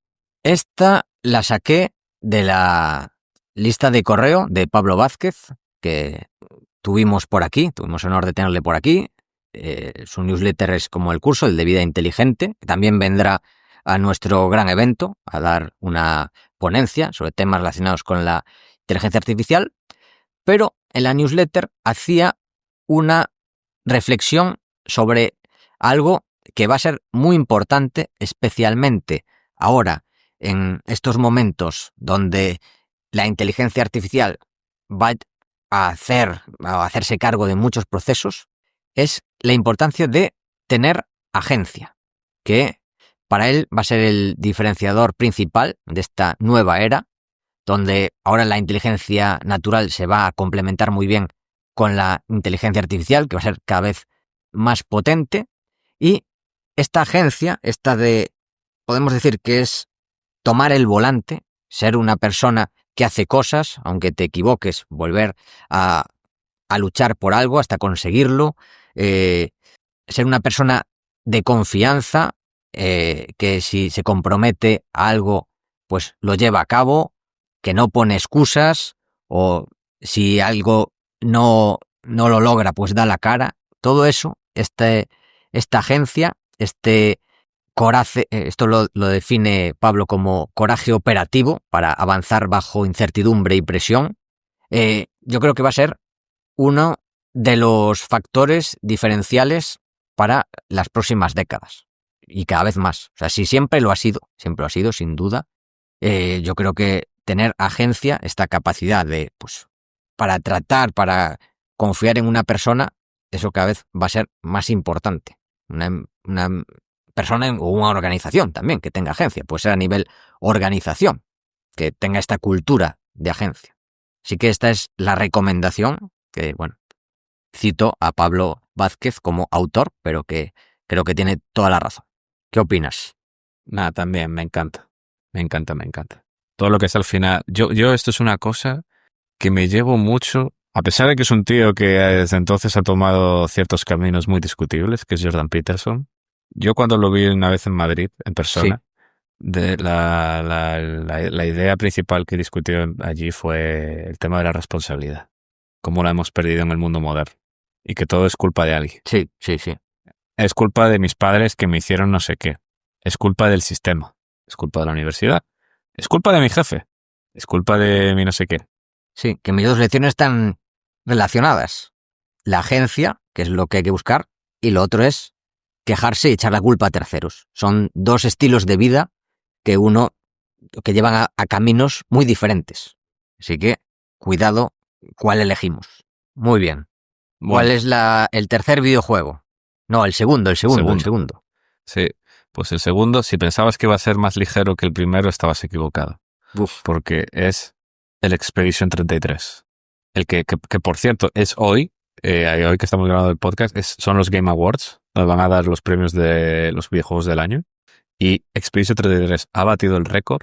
Speaker 1: esta la saqué de la lista de correo de Pablo Vázquez, que tuvimos por aquí, tuvimos honor de tenerle por aquí. Su newsletter es como el curso, el de vida inteligente, que también vendrá a nuestro gran evento a dar una ponencia sobre temas relacionados con la inteligencia artificial, pero en la newsletter hacía una reflexión sobre algo que va a ser muy importante, especialmente ahora, en estos momentos donde la inteligencia artificial va a hacerse cargo de muchos procesos, es la importancia de tener agencia, que para él va a ser el diferenciador principal de esta nueva era, donde ahora la inteligencia natural se va a complementar muy bien con la inteligencia artificial, que va a ser cada vez más potente, y esta agencia, podemos decir que es tomar el volante, ser una persona que hace cosas, aunque te equivoques, volver a luchar por algo hasta conseguirlo, ser una persona de confianza, que si se compromete a algo, pues lo lleva a cabo, que no pone excusas, o si algo no lo logra, pues da la cara. Todo eso, esta agencia, coraje, esto lo define Pablo como coraje operativo para avanzar bajo incertidumbre y presión. Yo creo que va a ser uno de los factores diferenciales para las próximas décadas y cada vez más. O sea, si siempre lo ha sido sin duda. Yo creo que tener agencia, esta capacidad de, pues, para confiar en una persona, eso cada vez va a ser más importante. Una persona o una organización también que tenga agencia, puede ser a nivel organización, que tenga esta cultura de agencia. Así que esta es la recomendación que, bueno, cito a Pablo Vázquez como autor, pero que creo que tiene toda la razón. ¿Qué opinas?
Speaker 2: Nada, también me encanta. Me encanta, me encanta. Todo lo que es al final. Yo esto es una cosa que me llevo mucho, a pesar de que es un tío que desde entonces ha tomado ciertos caminos muy discutibles, que es Jordan Peterson. Yo cuando lo vi una vez en Madrid, en persona, de la idea principal que discutió allí fue el tema de la responsabilidad. Cómo la hemos perdido en el mundo moderno. Y que todo es culpa de alguien.
Speaker 1: Sí.
Speaker 2: Es culpa de mis padres que me hicieron no sé qué. Es culpa del sistema. Es culpa de la universidad. Es culpa de mi jefe. Es culpa de mi no sé qué.
Speaker 1: Sí, que mis dos lecciones están relacionadas. La agencia, que es lo que hay que buscar, y lo otro es quejarse y echar la culpa a terceros. Son dos estilos de vida que llevan a caminos muy diferentes. Así que, cuidado, ¿cuál elegimos? Muy bien. ¿Cuál
Speaker 2: Bueno,
Speaker 1: es el tercer videojuego? No, el segundo.
Speaker 2: sí. Pues el segundo, si pensabas que iba a ser más ligero que el primero, estabas equivocado.
Speaker 1: Uf,
Speaker 2: Porque es el Expedition 33. El que por cierto, es hoy que estamos grabando el podcast, son los Game Awards, donde van a dar los premios de los videojuegos del año. Y Expedition 33 ha batido el récord.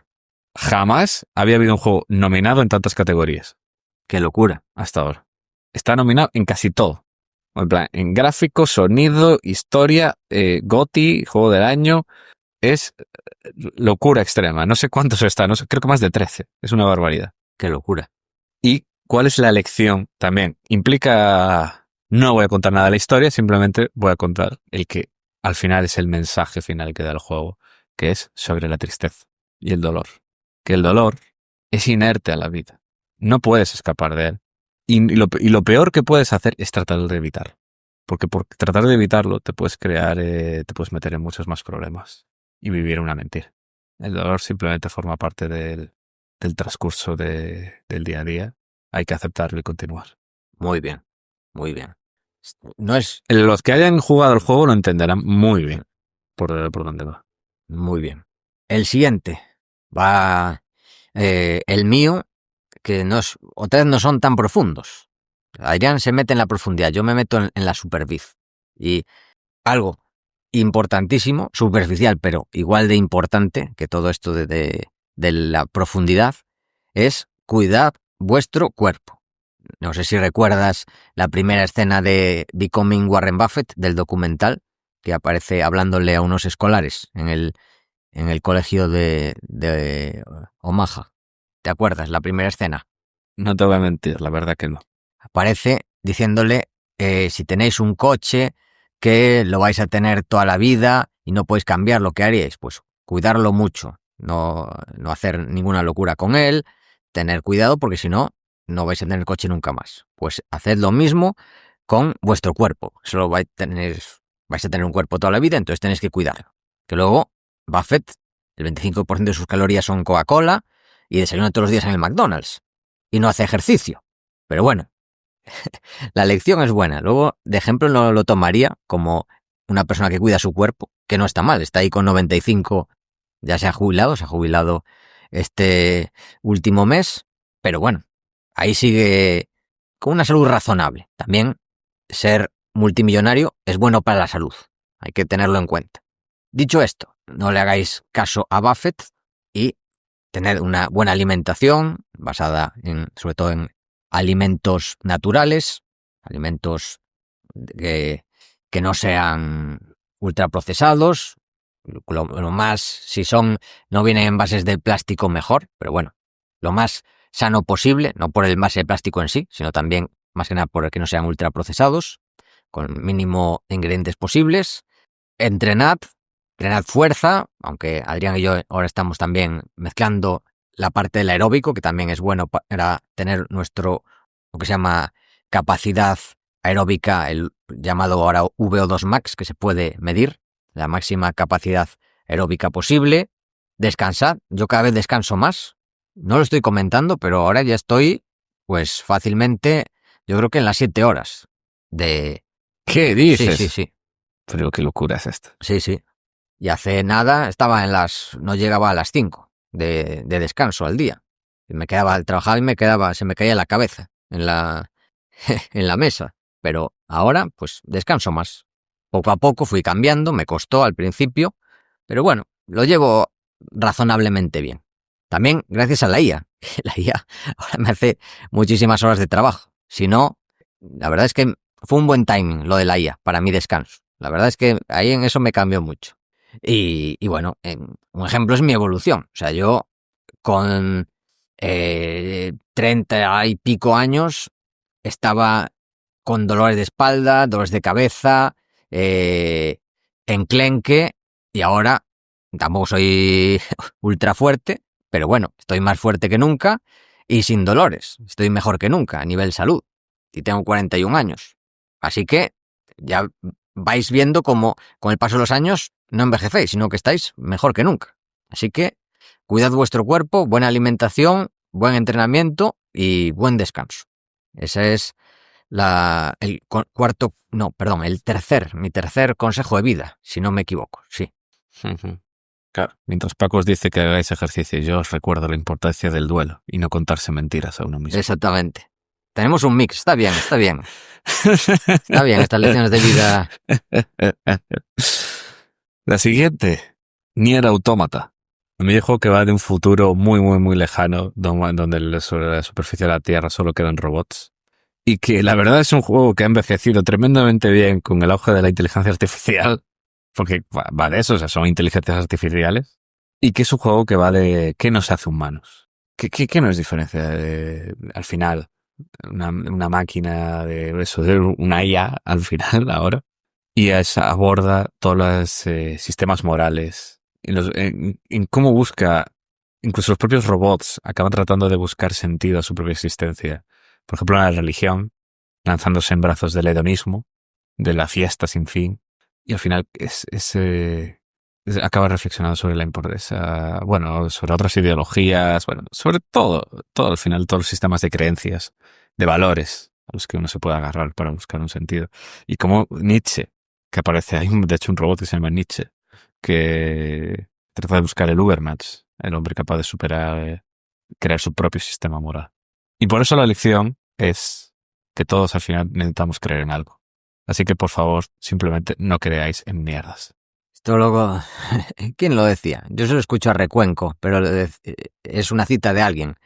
Speaker 2: Jamás había habido un juego nominado en tantas categorías
Speaker 1: qué locura.
Speaker 2: hasta ahora. Está nominado en casi todo. En plan, en gráfico, sonido, historia, GOTY, juego del año. Es locura extrema. No sé cuántos está, no sé, creo que más de 13. Es una barbaridad.
Speaker 1: Qué locura.
Speaker 2: ¿Y cuál es la lección? También implica... No voy a contar nada de la historia, simplemente voy a contar el que al final es el mensaje final que da el juego, que es sobre la tristeza y el dolor. Que el dolor es inerte a la vida. No puedes escapar de él. Y lo peor que puedes hacer es tratar de evitarlo. Porque por tratar de evitarlo te puedes te puedes meter en muchos más problemas y vivir una mentira. El dolor simplemente forma parte del transcurso del día a día. Hay que aceptarlo y continuar.
Speaker 1: Muy bien, muy bien. No es
Speaker 2: Los que hayan jugado el juego lo entenderán muy bien por dónde va.
Speaker 1: muy bien. El siguiente va el mío, que otra vez no son tan profundos. Adrián se mete en la profundidad, yo me meto en la superficie. Y algo importantísimo, superficial, pero igual de importante que todo esto de la profundidad, es cuidar vuestro cuerpo. No sé si recuerdas la primera escena de Becoming Warren Buffett, del documental, que aparece hablándole a unos escolares en el colegio de Omaha. ¿Te acuerdas? La primera escena.
Speaker 2: No te voy a mentir, la verdad que no.
Speaker 1: Aparece diciéndole, si tenéis un coche que lo vais a tener toda la vida y no podéis cambiar, lo que haríais, pues cuidarlo mucho, no hacer ninguna locura con él, tener cuidado porque si no, no vais a tener coche nunca más. Pues haced lo mismo con vuestro cuerpo. Solo vais a tener un cuerpo toda la vida, entonces tenéis que cuidarlo. Que luego, Buffett, el 25% de sus calorías son Coca-Cola y desayuna todos los días en el McDonald's. Y no hace ejercicio. Pero bueno, la lección es buena. Luego, de ejemplo, no lo tomaría como una persona que cuida su cuerpo, que no está mal. Está ahí con 95, ya se ha jubilado este último mes. Pero bueno, ahí sigue con una salud razonable. También ser multimillonario es bueno para la salud. Hay que tenerlo en cuenta. Dicho esto, no le hagáis caso a Buffett y tener una buena alimentación basada sobre todo en alimentos naturales, alimentos que no sean ultraprocesados. Lo más, si no vienen envases de plástico, mejor, pero bueno, lo más sano posible, no por el envase de plástico en sí, sino también más que nada por que no sean ultraprocesados, con mínimo de ingredientes posibles. Entrenad fuerza, aunque Adrián y yo ahora estamos también mezclando la parte del aeróbico, que también es bueno para tener lo que se llama capacidad aeróbica, el llamado ahora VO2 max, que se puede medir, la máxima capacidad aeróbica posible. Descansad, yo cada vez descanso más, no lo estoy comentando, pero ahora ya estoy, pues fácilmente, yo creo que en las 7 horas de...
Speaker 2: ¿Qué dices?
Speaker 1: Sí.
Speaker 2: Pero qué locura es esta.
Speaker 1: Sí. Y hace nada estaba no llegaba a las 5 de descanso al día. Y me quedaba al trabajar y se me caía la cabeza en la mesa. Pero ahora, pues descanso más. Poco a poco fui cambiando, me costó al principio, pero bueno, lo llevo razonablemente bien. También gracias a la IA. La IA ahora me hace muchísimas horas de trabajo. Si no, la verdad es que fue un buen timing lo de la IA para mi descanso. La verdad es que ahí en eso me cambió mucho. Y bueno, un ejemplo es mi evolución. O sea, yo con 30 y pico años estaba con dolores de espalda, dolores de cabeza, enclenque, y ahora tampoco soy ultra fuerte, pero bueno, estoy más fuerte que nunca y sin dolores. Estoy mejor que nunca a nivel salud. Y tengo 41 años. Así que ya vais viendo cómo con el paso de los años no envejecéis, sino que estáis mejor que nunca. Así que cuidad vuestro cuerpo, buena alimentación, buen entrenamiento y buen descanso. Ese es mi tercer consejo de vida, si no me equivoco, sí.
Speaker 2: Claro. Mientras Paco os dice que hagáis ejercicio, yo os recuerdo la importancia del duelo y no contarse mentiras a uno mismo.
Speaker 1: Exactamente. Tenemos un mix, está bien. Está bien estas lecciones de vida.
Speaker 2: La siguiente, Nier Automata. Un videojuego que va de un futuro muy, muy, muy lejano, donde sobre la superficie de la Tierra solo quedan robots. Y que la verdad es un juego que ha envejecido tremendamente bien con el auge de la inteligencia artificial. Porque va de eso, o sea, son inteligencias artificiales. Y que es un juego que va de qué nos hace humanos. ¿Qué nos diferencia al final? Una máquina de eso, de una IA al final ahora. Y aborda todos los sistemas morales. En cómo busca, incluso los propios robots acaban tratando de buscar sentido a su propia existencia. por ejemplo, la religión, lanzándose en brazos del hedonismo, de la fiesta sin fin, y al final acaba reflexionando sobre la importancia, bueno, sobre otras ideologías, bueno, sobre todo al final, todos los sistemas de creencias, de valores a los que uno se puede agarrar para buscar un sentido. Y como Nietzsche, que aparece, de hecho un robot que se llama Nietzsche, que trata de buscar el Übermensch, el hombre capaz de superar, crear su propio sistema moral. Y por eso la lección es que todos al final necesitamos creer en algo. Así que, por favor, simplemente no creáis en mierdas.
Speaker 1: Esto luego, ¿quién lo decía? Yo se lo escucho a Recuenco, pero es una cita de alguien,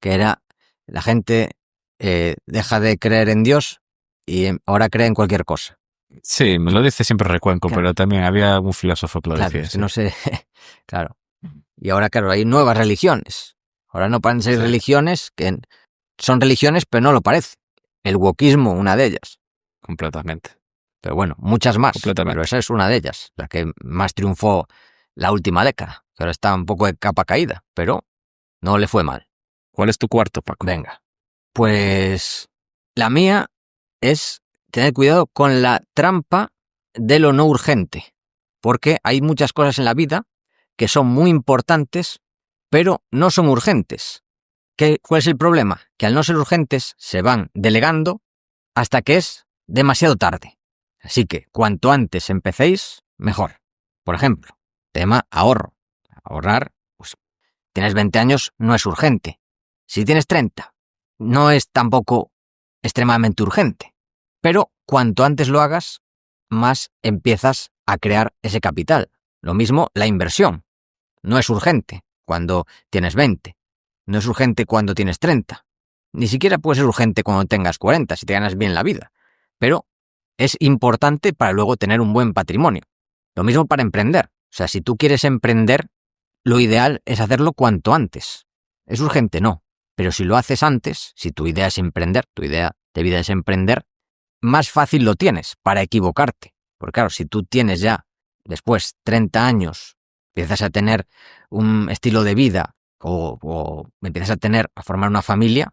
Speaker 1: que era, la gente deja de creer en Dios y ahora cree en cualquier cosa.
Speaker 2: Sí, me lo dice siempre Recuenco,
Speaker 1: Claro.
Speaker 2: pero también había un filósofo que lo
Speaker 1: Claro,
Speaker 2: decía.
Speaker 1: es que no sé, claro. Y ahora, claro, hay nuevas religiones. Ahora no paran de ser religiones que son religiones, pero no lo parece. El wokismo, una de ellas.
Speaker 2: Completamente.
Speaker 1: Pero bueno, muchas más.
Speaker 2: Completamente.
Speaker 1: Pero esa es una de ellas, la que más triunfó la última década, que ahora está un poco de capa caída, pero no le fue mal.
Speaker 2: ¿Cuál es tu cuarto, Paco?
Speaker 1: Venga. Pues la mía es tener cuidado con la trampa de lo no urgente, porque hay muchas cosas en la vida que son muy importantes, pero no son urgentes. ¿Cuál es el problema? Que al no ser urgentes se van delegando hasta que es demasiado tarde. Así que cuanto antes empecéis, mejor. Por ejemplo, tema ahorro. Ahorrar, pues tienes 20 años, no es urgente. Si tienes 30, no es tampoco extremadamente urgente. Pero cuanto antes lo hagas, más empiezas a crear ese capital. Lo mismo la inversión. No es urgente cuando tienes 20. No es urgente cuando tienes 30. Ni siquiera puede ser urgente cuando tengas 40, si te ganas bien la vida. Pero es importante para luego tener un buen patrimonio. Lo mismo para emprender. O sea, si tú quieres emprender, lo ideal es hacerlo cuanto antes. ¿Es urgente? No. Pero si lo haces antes, si tu idea es emprender, tu idea de vida es emprender, más fácil lo tienes para equivocarte. Porque claro, si tú tienes ya, después, 30 años, empiezas a tener un estilo de vida o empiezas a formar una familia,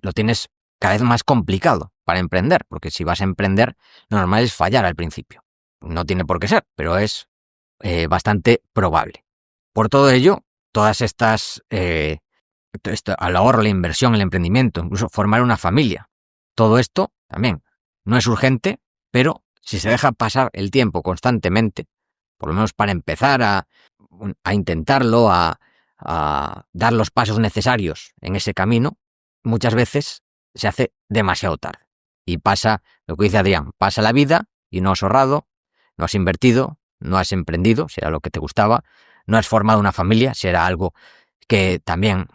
Speaker 1: lo tienes cada vez más complicado para emprender, porque si vas a emprender, lo normal es fallar al principio. No tiene por qué ser, pero es bastante probable. Por todo ello, todas estas, al ahorro, la inversión, el emprendimiento, incluso formar una familia, todo esto también no es urgente, pero si se deja pasar el tiempo constantemente, por lo menos para empezar a intentarlo, a dar los pasos necesarios en ese camino, muchas veces se hace demasiado tarde. Y pasa lo que dice Adrián, pasa la vida y no has ahorrado, no has invertido, no has emprendido, si era lo que te gustaba, no has formado una familia, si era algo que también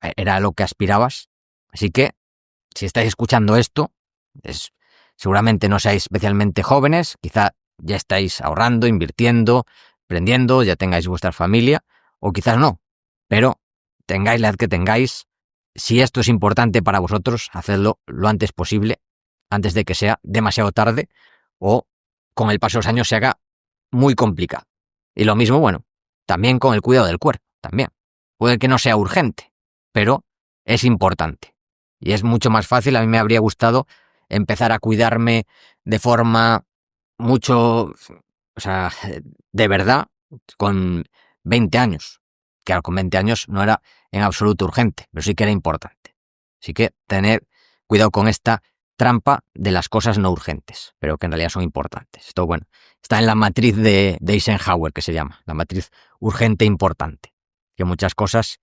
Speaker 1: era lo que aspirabas. Así que, si estáis escuchando esto, seguramente no seáis especialmente jóvenes, quizá ya estáis ahorrando, invirtiendo, emprendiendo, ya tengáis vuestra familia, o quizás no, pero tengáis la edad que tengáis, si esto es importante para vosotros, hacedlo lo antes posible, antes de que sea demasiado tarde o con el paso de los años se haga muy complicado. Y lo mismo, bueno, también con el cuidado del cuerpo, también. Puede que no sea urgente, pero es importante. Y es mucho más fácil, a mí me habría gustado empezar a cuidarme de forma mucho, o sea, de verdad, con 20 años. Claro, con 20 años no era en absoluto urgente, pero sí que era importante. Así que tener cuidado con esta trampa de las cosas no urgentes, pero que en realidad son importantes. Esto, bueno, está en la matriz de Eisenhower, que se llama, la matriz urgente importante. Que muchas cosas,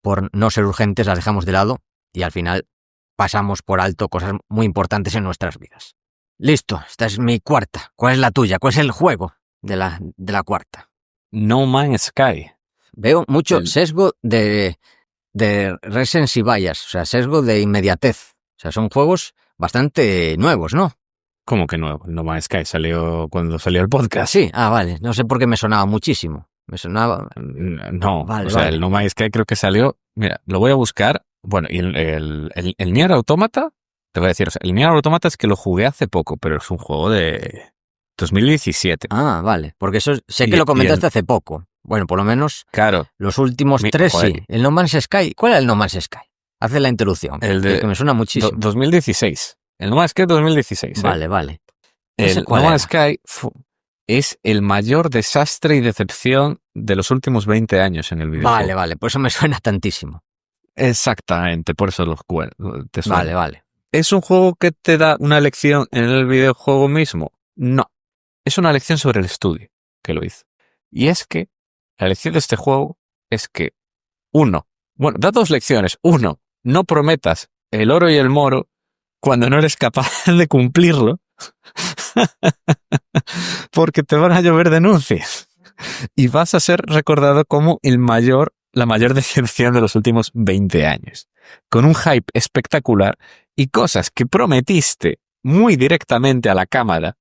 Speaker 1: por no ser urgentes, las dejamos de lado y al final pasamos por alto cosas muy importantes en nuestras vidas. Listo, esta es mi cuarta. ¿Cuál es la tuya? ¿Cuál es el juego de la cuarta?
Speaker 2: No Man's Sky.
Speaker 1: Veo mucho sesgo de recency bias, o sea, sesgo de inmediatez. O sea, son juegos bastante nuevos, ¿no?
Speaker 2: ¿Cómo que nuevo? No Man's Sky salió cuando salió el podcast.
Speaker 1: Sí, vale. No sé por qué me sonaba muchísimo. Me sonaba...
Speaker 2: No,
Speaker 1: vale,
Speaker 2: o sea,
Speaker 1: vale.
Speaker 2: el No Man's Sky creo que salió... Mira, lo voy a buscar. Bueno, y el Nier Automata, te voy a decir, o sea, el Nier Automata es que lo jugué hace poco, pero es un juego de 2017.
Speaker 1: Vale, porque eso sé que lo comentaste hace poco. Bueno, por lo menos
Speaker 2: claro,
Speaker 1: los últimos 3
Speaker 2: joder.
Speaker 1: sí. El No Man's Sky, ¿cuál era el No Man's Sky? Hace la introducción.
Speaker 2: El de
Speaker 1: que me suena muchísimo.
Speaker 2: 2016. El No Man's Sky 2016.
Speaker 1: Vale, vale.
Speaker 2: El No Man's Sky es el mayor desastre y decepción de los últimos 20 años en el videojuego.
Speaker 1: Vale, por eso me suena tantísimo.
Speaker 2: Exactamente, por eso te suena.
Speaker 1: Vale.
Speaker 2: ¿Es un juego que te da una lección en el videojuego mismo? No. Es una lección sobre el estudio que lo hizo. Y es que la lección de este juego es que, da dos lecciones. Uno, no prometas el oro y el moro cuando no eres capaz de cumplirlo, porque te van a llover denuncias y vas a ser recordado como la mayor decepción de los últimos 20 años, con un hype espectacular y cosas que prometiste muy directamente a la cámara,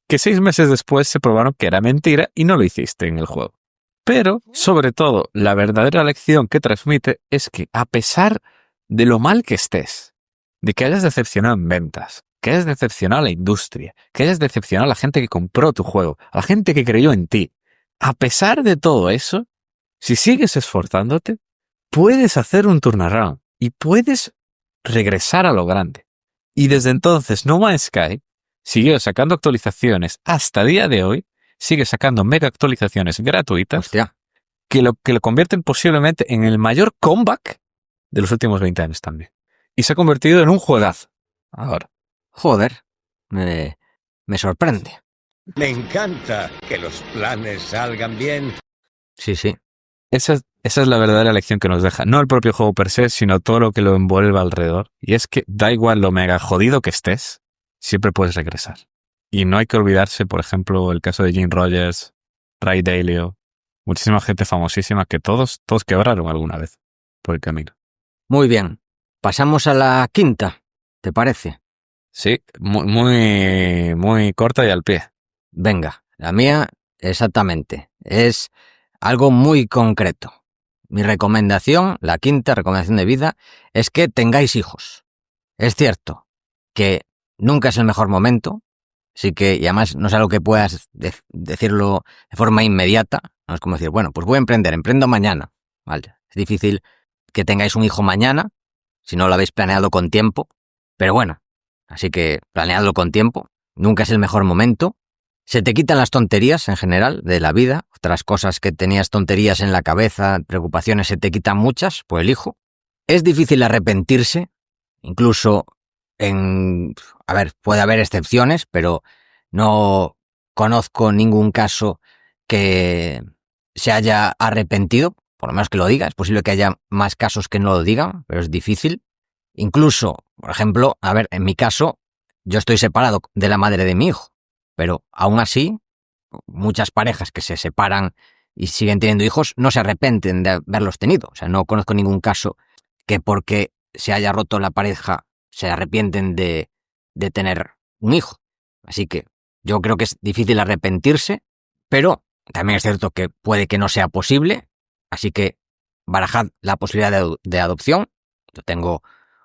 Speaker 2: que 6 meses después se probaron que era mentira y no lo hiciste en el juego. Pero, sobre todo, la verdadera lección que transmite es que, a pesar de lo mal que estés, de que hayas decepcionado en ventas, que hayas decepcionado a la industria, que hayas decepcionado a la gente que compró tu juego, a la gente que creyó en ti, a pesar de todo eso, si sigues esforzándote, puedes hacer un turnaround y puedes regresar a lo grande. Y desde entonces No Man's Sky siguió sacando actualizaciones hasta día de hoy, sigue sacando mega actualizaciones gratuitas.
Speaker 1: Hostia.
Speaker 2: Que lo convierten posiblemente en el mayor comeback de los últimos 20 años también. Y se ha convertido en un juegazo. Ahora.
Speaker 1: Joder, me sorprende.
Speaker 4: Me encanta que los planes salgan bien.
Speaker 1: Sí.
Speaker 2: Esa es la verdadera lección que nos deja. No el propio juego per se, sino todo lo que lo envuelve alrededor. Y es que da igual lo mega jodido que estés, siempre puedes regresar. Y no hay que olvidarse, por ejemplo, el caso de Jim Rogers, Ray Dalio, muchísima gente famosísima que todos quebraron alguna vez por el camino.
Speaker 1: Muy bien. Pasamos a la quinta, ¿te parece?
Speaker 2: Sí, muy corta y al pie.
Speaker 1: Venga, la mía, exactamente. Es algo muy concreto. Mi recomendación, la quinta recomendación de vida, es que tengáis hijos. Es cierto que nunca es el mejor momento, sí que, y además no es algo que puedas decirlo de forma inmediata, no es como decir, bueno, pues voy a emprendo mañana. Vale, es difícil que tengáis un hijo mañana, si no lo habéis planeado con tiempo, pero bueno, así que planeadlo con tiempo, nunca es el mejor momento. Se te quitan las tonterías en general de la vida, otras cosas que tenías tonterías en la cabeza, preocupaciones, se te quitan muchas por el hijo. Es difícil arrepentirse, incluso puede haber excepciones, pero no conozco ningún caso que se haya arrepentido, por lo menos que lo diga. Es posible que haya más casos que no lo digan, pero es difícil. Incluso, por ejemplo, en mi caso, yo estoy separado de la madre de mi hijo, pero aún así, muchas parejas que se separan y siguen teniendo hijos no se arrepienten de haberlos tenido. O sea, no conozco ningún caso que porque se haya roto la pareja se arrepienten de tener un hijo. Así que yo creo que es difícil arrepentirse, pero también es cierto que puede que no sea posible, así que barajad la posibilidad de adopción. Yo tengo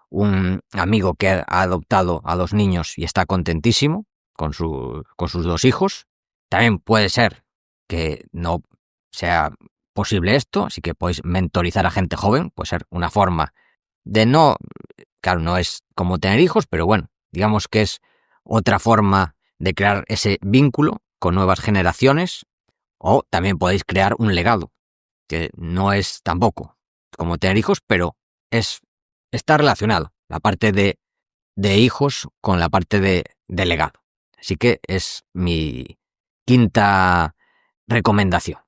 Speaker 1: un amigo que ha adoptado a 2 niños y está contentísimo con sus 2 hijos. También puede ser que no sea posible esto, así que podéis mentorizar a gente joven, puede ser una forma de claro, no es como tener hijos, pero bueno, digamos que es otra forma de crear ese vínculo con nuevas generaciones, o también podéis crear un legado, que no es tampoco como tener hijos, pero está relacionado la parte de hijos con la parte de legado. Así que es mi quinta recomendación,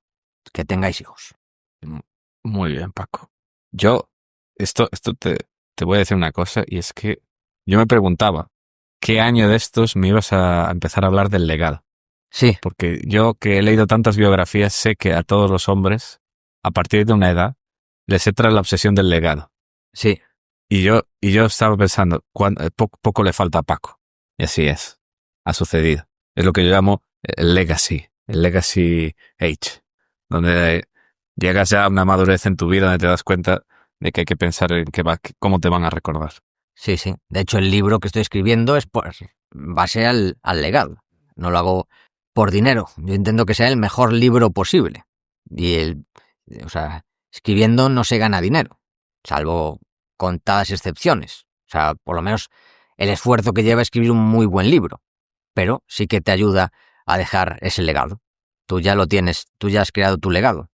Speaker 1: que tengáis hijos.
Speaker 2: Muy bien, Paco. Yo, te voy a decir una cosa, y es que yo me preguntaba, ¿qué año de estos me ibas a empezar a hablar del legado?
Speaker 1: Sí.
Speaker 2: Porque yo, que he leído tantas biografías, sé que a todos los hombres, a partir de una edad, les entra la obsesión del legado.
Speaker 1: Sí.
Speaker 2: Y yo estaba pensando, poco le falta a Paco. Y así es. Ha sucedido. Es lo que yo llamo el legacy age, donde llegas ya a una madurez en tu vida donde te das cuenta de que hay que pensar en cómo te van a recordar.
Speaker 1: Sí. De hecho, el libro que estoy escribiendo es por base al legado. No lo hago por dinero. Yo intento que sea el mejor libro posible. Y escribiendo no se gana dinero, salvo contadas excepciones. O sea, por lo menos el esfuerzo que lleva a escribir un muy buen libro. Pero sí que te ayuda a dejar ese legado. Tú ya lo tienes, tú ya has creado tu legado.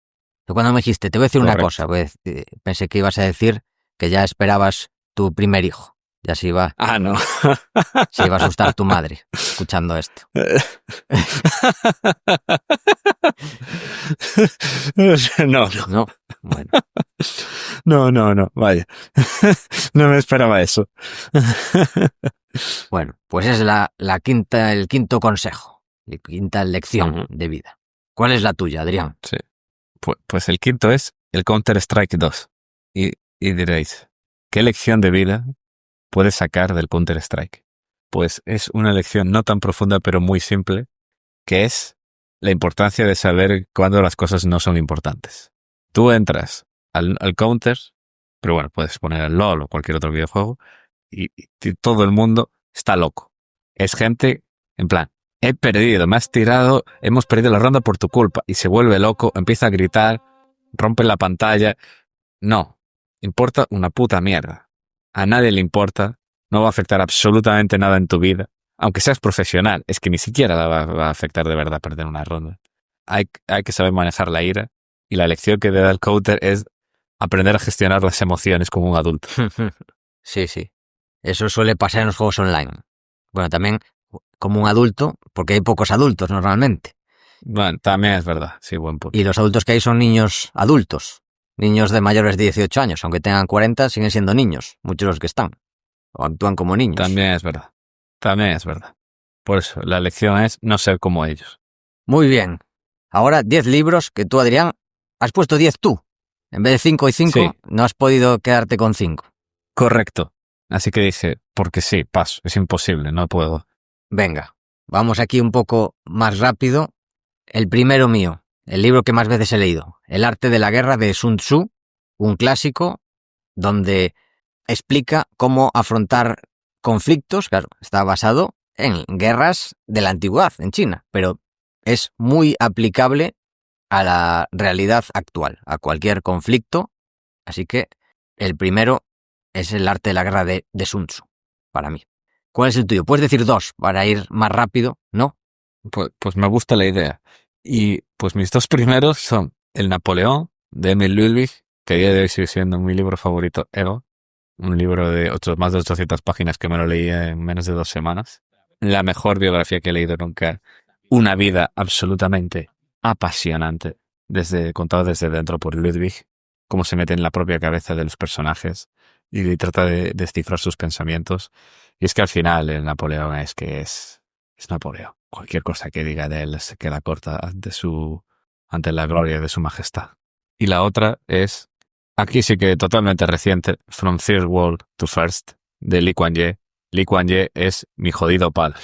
Speaker 1: Yo cuando me dijiste, te voy a decir una
Speaker 2: Correcto.
Speaker 1: cosa, pues, pensé que ibas a decir que ya esperabas tu primer hijo. Ya se iba
Speaker 2: No.
Speaker 1: a asustar tu madre escuchando esto.
Speaker 2: No.
Speaker 1: No, bueno.
Speaker 2: No, vaya. No me esperaba eso.
Speaker 1: Bueno, pues es el quinto consejo, la quinta lección
Speaker 2: Ujú.
Speaker 1: de vida. ¿Cuál es la tuya, Adrián?
Speaker 2: Sí. Pues el quinto es el Counter-Strike 2. Y diréis, ¿qué lección de vida puedes sacar del Counter-Strike? Pues es una lección no tan profunda, pero muy simple, que es la importancia de saber cuándo las cosas no son importantes. Tú entras al Counter, pero bueno, puedes poner el LoL o cualquier otro videojuego, y todo el mundo está loco. Es gente, en plan, he perdido, me has tirado, hemos perdido la ronda por tu culpa, y se vuelve loco, empieza a gritar, rompe la pantalla. No, importa una puta mierda. A nadie le importa, no va a afectar absolutamente nada en tu vida. Aunque seas profesional, es que ni siquiera la va a afectar de verdad perder una ronda. Hay que saber manejar la ira, y la lección que te da el Counter es aprender a gestionar las emociones como un adulto.
Speaker 1: Sí. Eso suele pasar en los juegos online. Bueno, también como un adulto, porque hay pocos adultos normalmente.
Speaker 2: Bueno, también es verdad, sí, buen punto.
Speaker 1: Y los adultos que hay son niños adultos. Niños de mayores de 18 años. Aunque tengan 40, siguen siendo niños. Muchos de los que están. O actúan como niños.
Speaker 2: También es verdad. Por eso, la lección es no ser como ellos.
Speaker 1: Muy bien. Ahora 10 libros que tú, Adrián, has puesto 10 tú. En vez de 5 y 5,
Speaker 2: Sí.
Speaker 1: no has podido quedarte con 5.
Speaker 2: Correcto. Así que dije, porque sí, paso, es imposible, no puedo.
Speaker 1: Venga, vamos aquí un poco más rápido. El primero mío, el libro que más veces he leído, El arte de la guerra de Sun Tzu, un clásico donde explica cómo afrontar conflictos. Claro, está basado en guerras de la antigüedad en China, pero es muy aplicable a la realidad actual, a cualquier conflicto. Así que el primero es El arte de la guerra de Sun Tzu, para mí. ¿Cuál es el tuyo? Puedes decir 2 para ir más rápido, ¿no?
Speaker 2: Pues me gusta la idea. Y pues mis dos primeros son El Napoleón, de Emil Ludwig, que a día de hoy sigue siendo mi libro favorito ever. Un libro de más de 800 páginas que me lo leí en menos de 2 semanas. La mejor biografía que he leído nunca. Una vida absolutamente apasionante, contado desde dentro por Ludwig, cómo se mete en la propia cabeza de los personajes y trata de descifrar sus pensamientos. Y es que al final el Napoleón es Napoleón. Cualquier cosa que diga de él se queda corta ante la gloria de su majestad. Y la otra es, aquí sí que totalmente reciente, From Third World to First, de Lee Kuan Yew. Lee Kuan Yew es mi jodido padre.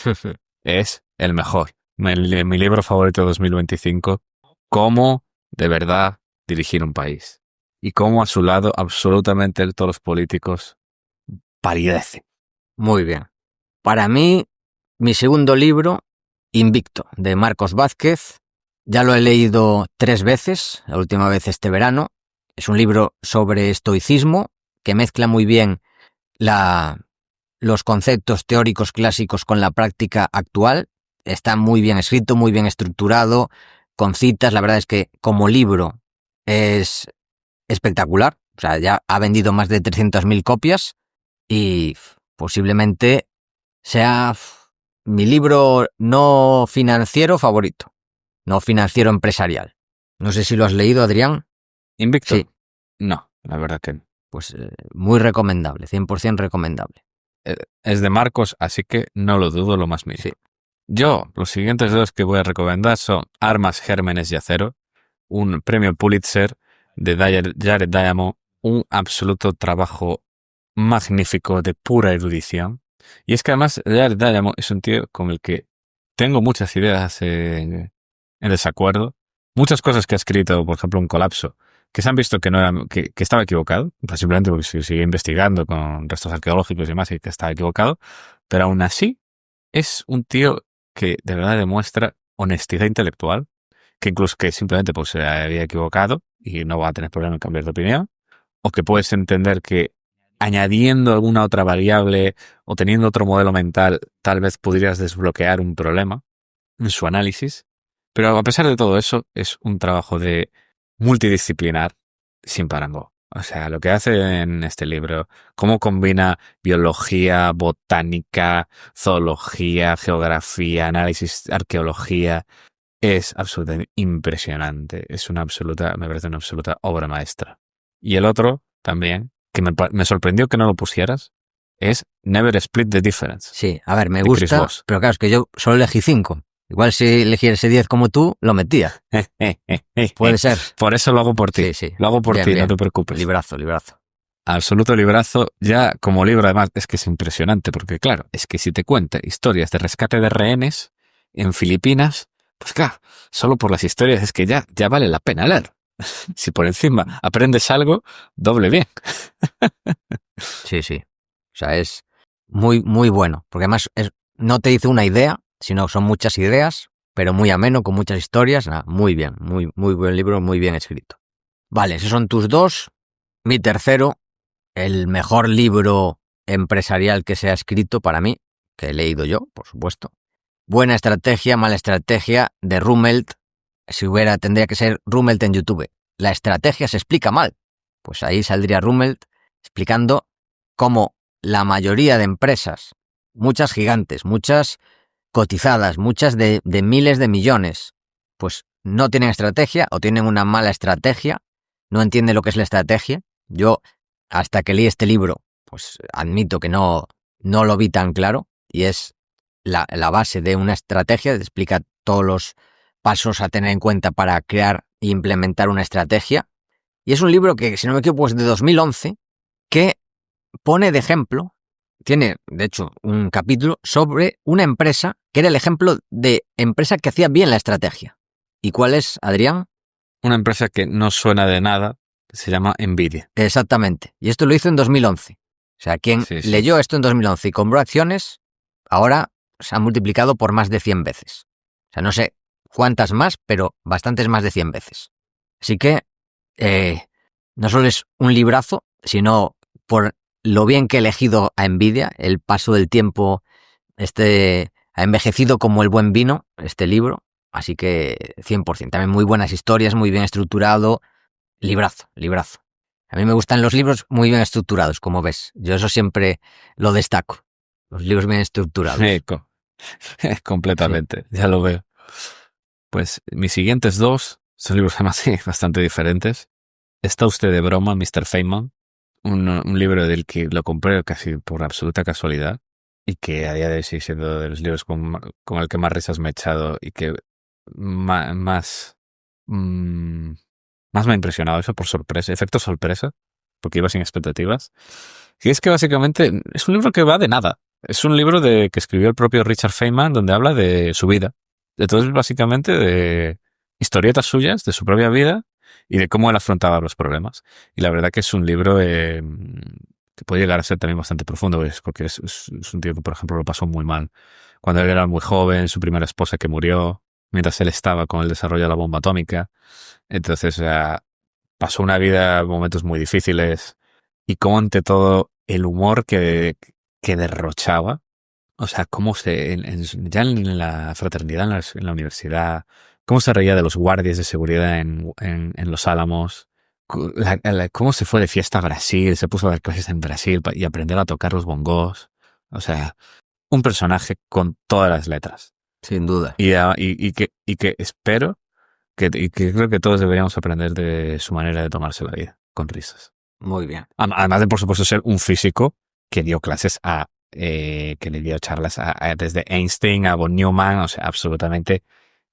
Speaker 2: Es el mejor. Mi libro favorito de 2025. Cómo, de verdad, dirigir un país. Y cómo a su lado absolutamente todos los políticos palidecen.
Speaker 1: Muy bien. Para mí, mi segundo libro, Invicto, de Marcos Vázquez. Ya lo he leído 3 veces, la última vez este verano. Es un libro sobre estoicismo que mezcla muy bien los conceptos teóricos clásicos con la práctica actual. Está muy bien escrito, muy bien estructurado, con citas. La verdad es que como libro es espectacular. O sea, ya ha vendido más de 300.000 copias y posiblemente sea mi libro no financiero favorito, no financiero empresarial. No sé si lo has leído, Adrián.
Speaker 2: ¿Invicto?
Speaker 1: Sí.
Speaker 2: No, la verdad que no.
Speaker 1: Pues muy recomendable, 100% recomendable.
Speaker 2: Es de Marcos, así que no lo dudo lo más mínimo.
Speaker 1: Sí.
Speaker 2: Yo, los siguientes 2 que voy a recomendar son Armas, Gérmenes y Acero, un premio Pulitzer de Jared Diamond, un absoluto trabajo magnífico de pura erudición. Y es que además Jared Diamond es un tío con el que tengo muchas ideas en desacuerdo. Muchas cosas que ha escrito, por ejemplo, Un colapso, que se han visto que estaba equivocado, simplemente porque sigue investigando con restos arqueológicos y demás y que estaba equivocado, pero aún así es un tío que de verdad demuestra honestidad intelectual, que incluso que simplemente pues se había equivocado y no va a tener problema en cambiar de opinión, o que puedes entender que añadiendo alguna otra variable o teniendo otro modelo mental, tal vez podrías desbloquear un problema en su análisis. Pero a pesar de todo eso, es un trabajo de multidisciplinar sin parangón. O sea, lo que hace en este libro, cómo combina biología, botánica, zoología, geografía, análisis, arqueología, es absolutamente impresionante. Me parece una absoluta obra maestra. Y el otro, también, que me sorprendió que no lo pusieras, es Never Split the Difference.
Speaker 1: Sí, a ver, me
Speaker 2: de Chris
Speaker 1: gusta,
Speaker 2: Voss.
Speaker 1: pero claro, es que yo solo elegí 5. Igual si eligiese 10 como tú, lo metía. Puede ser.
Speaker 2: Por eso lo hago por ti.
Speaker 1: Sí, sí.
Speaker 2: Lo hago por
Speaker 1: Bien,
Speaker 2: ti,
Speaker 1: bien.
Speaker 2: no te preocupes.
Speaker 1: Librazo.
Speaker 2: Absoluto librazo. Ya como libro, además, es que es impresionante, porque claro, es que si te cuenta historias de rescate de rehenes en Filipinas, pues claro, solo por las historias es que ya vale la pena leer. Si por encima aprendes algo, doble bien.
Speaker 1: Sí. O sea, es muy, muy bueno. Porque además no te dice una idea, sino son muchas ideas, pero muy ameno, con muchas historias. Nada, muy bien, muy buen libro, muy bien escrito. Vale, esos son tus 2. Mi tercero, el mejor libro empresarial que se ha escrito para mí, que he leído yo, por supuesto. Buena estrategia, mala estrategia, de Rumelt. Tendría que ser Rumelt en YouTube. La estrategia se explica mal. Pues ahí saldría Rumelt explicando cómo la mayoría de empresas, muchas gigantes, muchas cotizadas, muchas de miles de millones, pues no tienen estrategia o tienen una mala estrategia, no entienden lo que es la estrategia. Yo, hasta que leí este libro, pues admito que no lo vi tan claro, y es la base de una estrategia, te explica todos los pasos a tener en cuenta para crear e implementar una estrategia. Y es un libro que, si no me equivoco, es de 2011, que pone de ejemplo, tiene de hecho un capítulo sobre una empresa que era el ejemplo de empresa que hacía bien la estrategia. ¿Y cuál es, Adrián?
Speaker 2: Una empresa que no suena de nada, se llama Nvidia.
Speaker 1: Exactamente. Y esto lo hizo en 2011. O sea, quien
Speaker 2: Sí.
Speaker 1: leyó esto en 2011 y compró acciones, ahora se ha multiplicado por más de 100 veces. O sea, no sé cuántas más, pero bastantes más de 100 veces. Así que no solo es un librazo, sino por lo bien que he elegido a Nvidia, el paso del tiempo ha envejecido como el buen vino, este libro. Así que 100%. También muy buenas historias, muy bien estructurado. Librazo. A mí me gustan los libros muy bien estructurados, como ves. Yo eso siempre lo destaco. Los libros bien estructurados.
Speaker 2: Completamente, sí. Ya lo veo. Pues mis siguientes 2 son libros además bastante diferentes. Está usted de broma, Mr. Feynman, un libro del que lo compré casi por absoluta casualidad y que a día de hoy sigue siendo de los libros con el que más risas me he echado y que más me ha impresionado, eso por sorpresa, efecto sorpresa, porque iba sin expectativas. Y es que básicamente es un libro que va de nada. Es un libro que escribió el propio Richard Feynman, donde habla de su vida. Entonces, básicamente, de historietas suyas, de su propia vida y de cómo él afrontaba los problemas. Y la verdad que es un libro que puede llegar a ser también bastante profundo, porque es un tío que, por ejemplo, lo pasó muy mal. Cuando él era muy joven, su primera esposa que murió, mientras él estaba con el desarrollo de la bomba atómica. Entonces, pasó una vida, momentos muy difíciles, y cómo ante todo el humor que derrochaba, o sea, cómo ya en la fraternidad, en la universidad, cómo se reía de los guardias de seguridad en Los Álamos, cómo se fue de fiesta a Brasil, se puso a dar clases en Brasil y aprender a tocar los bongos. O sea, un personaje con todas las letras.
Speaker 1: Sin duda.
Speaker 2: Y que espero y que creo que todos deberíamos aprender de su manera de tomarse la vida, con risas.
Speaker 1: Muy bien.
Speaker 2: Además de, por supuesto, ser un físico que dio clases que le dio charlas desde Einstein a von Neumann, o sea, absolutamente,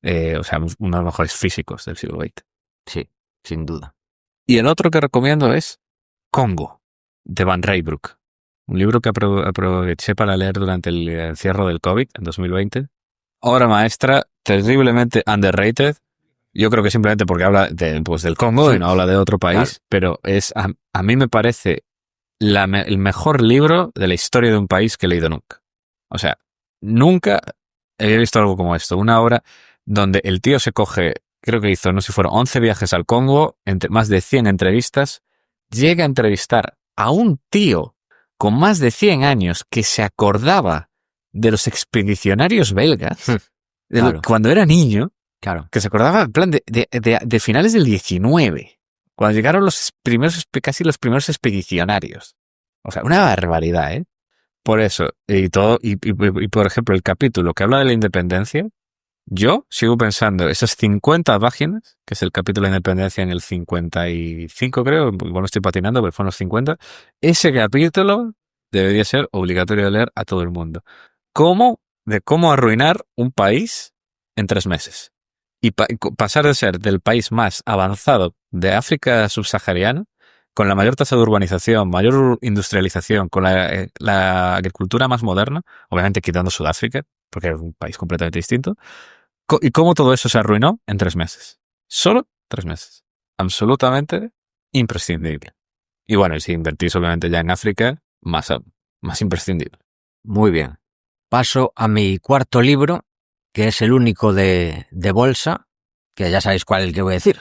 Speaker 2: uno de los mejores físicos del siglo XX.
Speaker 1: Sí, sin duda.
Speaker 2: Y el otro que recomiendo es Congo, de Van Reybrouck. Un libro que aproveché para leer durante el encierro del COVID en 2020. Obra maestra, terriblemente underrated. Yo creo que simplemente porque habla del Congo, sí, y no habla de otro país, claro. Pero a mí me parece el mejor libro de la historia de un país que he leído nunca. O sea, nunca he visto algo como esto. Una obra donde el tío se coge, creo que hizo, no sé si fueron 11 viajes al Congo, más de 100 entrevistas, llega a entrevistar a un tío con más de 100 años que se acordaba de los expedicionarios belgas,
Speaker 1: Claro.
Speaker 2: cuando era niño,
Speaker 1: Claro.
Speaker 2: que se acordaba en plan de finales del 19, cuando llegaron casi los primeros expedicionarios. O sea, una barbaridad, ¿eh? Por eso, y por ejemplo, el capítulo que habla de la independencia, yo sigo pensando, esas 50 páginas, que es el capítulo de la independencia en el 55, creo, bueno, estoy patinando, pero fueron los 50, ese capítulo debería ser obligatorio de leer a todo el mundo. De cómo arruinar un país en 3 meses. Y pasar de ser del país más avanzado de África subsahariana, con la mayor tasa de urbanización, mayor industrialización, con la agricultura más moderna, obviamente quitando Sudáfrica, porque es un país completamente distinto, y cómo todo eso se arruinó en 3 meses. Solo 3 meses. Absolutamente imprescindible. Y bueno, y si invertís obviamente ya en África, más imprescindible.
Speaker 1: Muy bien. Paso a mi cuarto libro, que es el único de bolsa, que ya sabéis cuál es el que voy a decir.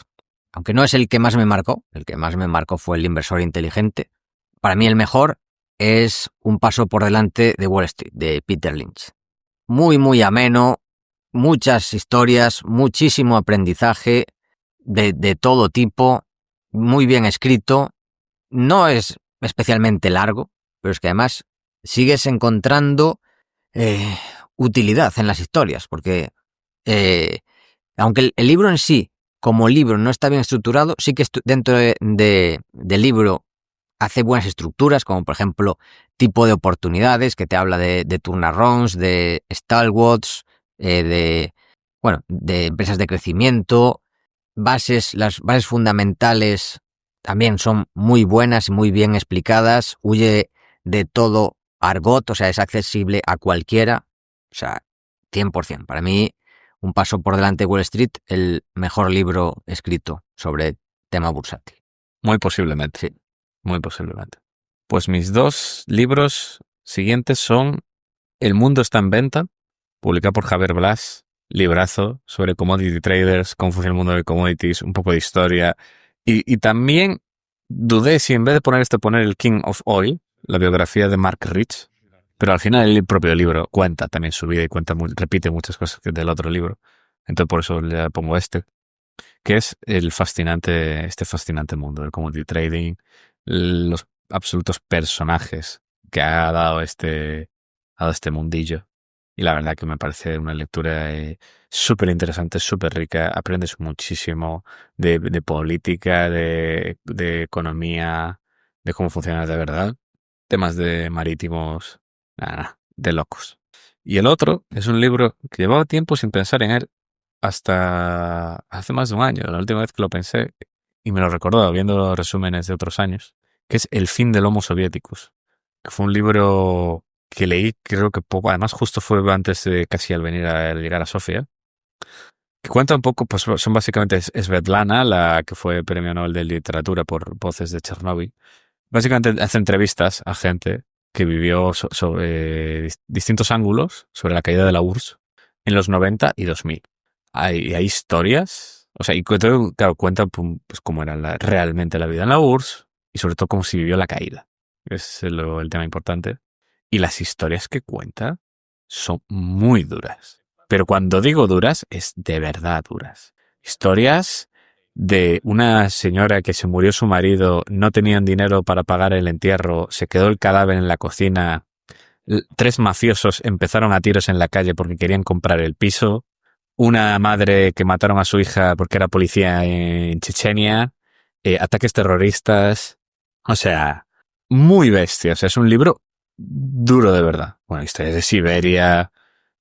Speaker 1: Aunque no es el que más me marcó, el que más me marcó fue El inversor inteligente. Para mí el mejor es Un paso por delante de Wall Street, de Peter Lynch. Muy, muy ameno, muchas historias, muchísimo aprendizaje de todo tipo, muy bien escrito. No es especialmente largo, pero es que además sigues encontrando utilidad en las historias, porque aunque el libro en sí, como libro, no está bien estructurado, sí que dentro del libro hace buenas estructuras, como por ejemplo tipo de oportunidades, que te habla de turnarounds, de stalwarts, de empresas de crecimiento, las bases fundamentales también son muy buenas y muy bien explicadas, huye de todo argot, o sea, es accesible a cualquiera, o sea, 100%. Para mí, Un paso por delante de Wall Street, el mejor libro escrito sobre tema bursátil.
Speaker 2: Muy posiblemente.
Speaker 1: Sí.
Speaker 2: Muy posiblemente. Pues mis 2 libros siguientes son El mundo está en venta, publicado por Javier Blas, librazo sobre commodity traders, cómo funciona el mundo de commodities, un poco de historia. Y también dudé si en vez de poner el King of Oil, la biografía de Mark Rich, pero al final el propio libro cuenta también su vida y repite muchas cosas del otro libro. Entonces por eso le pongo que es este fascinante mundo del commodity trading, los absolutos personajes que ha dado este mundillo. Y la verdad que me parece una lectura súper interesante, súper rica. Aprendes muchísimo de política, de economía, de cómo funciona de verdad. Temas de marítimos, nada, de locos. Y el otro es un libro que llevaba tiempo sin pensar en él, hasta hace más de un año, la última vez que lo pensé, y me lo recordaba viendo resúmenes de otros años, que es El fin del Homo Sovieticus, que fue un libro que leí creo que poco, además justo fue antes de casi al llegar a Sofía, que cuenta un poco, pues son básicamente Svetlana, la que fue premio Nobel de Literatura por Voces de Chernóbil, básicamente hace entrevistas a gente que vivió sobre distintos ángulos sobre la caída de la URSS en los 90 y 2000. Hay historias, o sea, y claro, cuentan pues cómo era realmente la vida en la URSS y sobre todo cómo se vivió la caída. Es el tema importante. Y las historias que cuenta son muy duras. Pero cuando digo duras, es de verdad duras. Historias de una señora que se murió su marido, no tenían dinero para pagar el entierro, se quedó el cadáver en la cocina, 3 mafiosos empezaron a tiros en la calle porque querían comprar el piso, una madre que mataron a su hija porque era policía en Chechenia, ataques terroristas, o sea, muy bestia. O sea, es un libro duro de verdad. Bueno, historias de Siberia,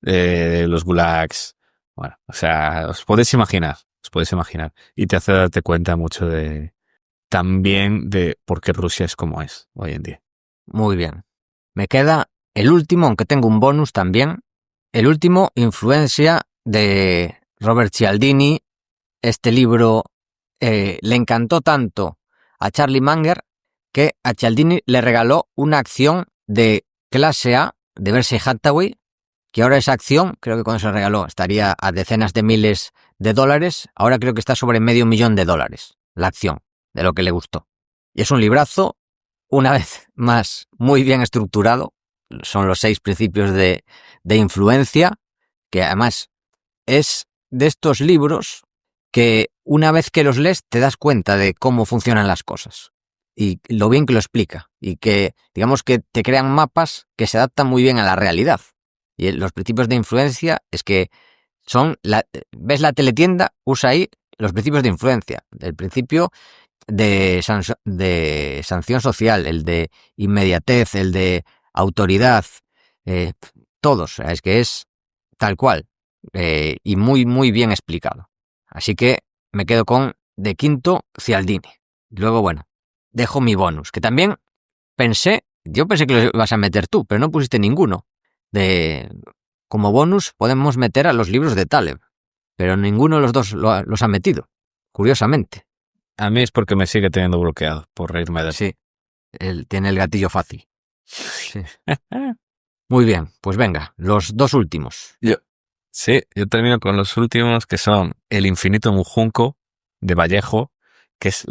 Speaker 2: de los gulags, bueno, o sea, os podéis imaginar. Y te hace darte cuenta mucho también de por qué Rusia es como es hoy en día.
Speaker 1: Muy bien. Me queda el último, aunque tengo un bonus también. El último, Influencia, de Robert Cialdini. Este libro le encantó tanto a Charlie Munger que a Cialdini le regaló una acción de clase A de Berkshire Hathaway, que ahora esa acción, creo que cuando se regaló estaría a decenas de miles de dólares, ahora creo que está sobre $500,000 la acción, de lo que le gustó. Y es un librazo una vez más, muy bien estructurado. Son los 6 principios de influencia, que además es de estos libros que una vez que los lees te das cuenta de cómo funcionan las cosas y lo bien que lo explica y que, digamos, que te crean mapas que se adaptan muy bien a la realidad. Y los principios de influencia es que ves la teletienda, usa ahí los principios de influencia, el principio de sanción social, el de inmediatez, el de autoridad, todos, es que es tal cual, y muy, muy bien explicado. Así que me quedo con de quinto Cialdini. Luego, bueno, dejo mi bonus, que también yo pensé que lo ibas a meter tú, pero no pusiste ninguno. Como bonus podemos meter a los libros de Taleb, pero ninguno de los dos los ha metido, curiosamente.
Speaker 2: A mí es porque me sigue teniendo bloqueado por reírme de él.
Speaker 1: Sí, él tiene el gatillo fácil. Sí. Muy bien, pues venga, los 2 últimos.
Speaker 2: Yo termino con los últimos, que son El infinito Mujunco, de Vallejo, que es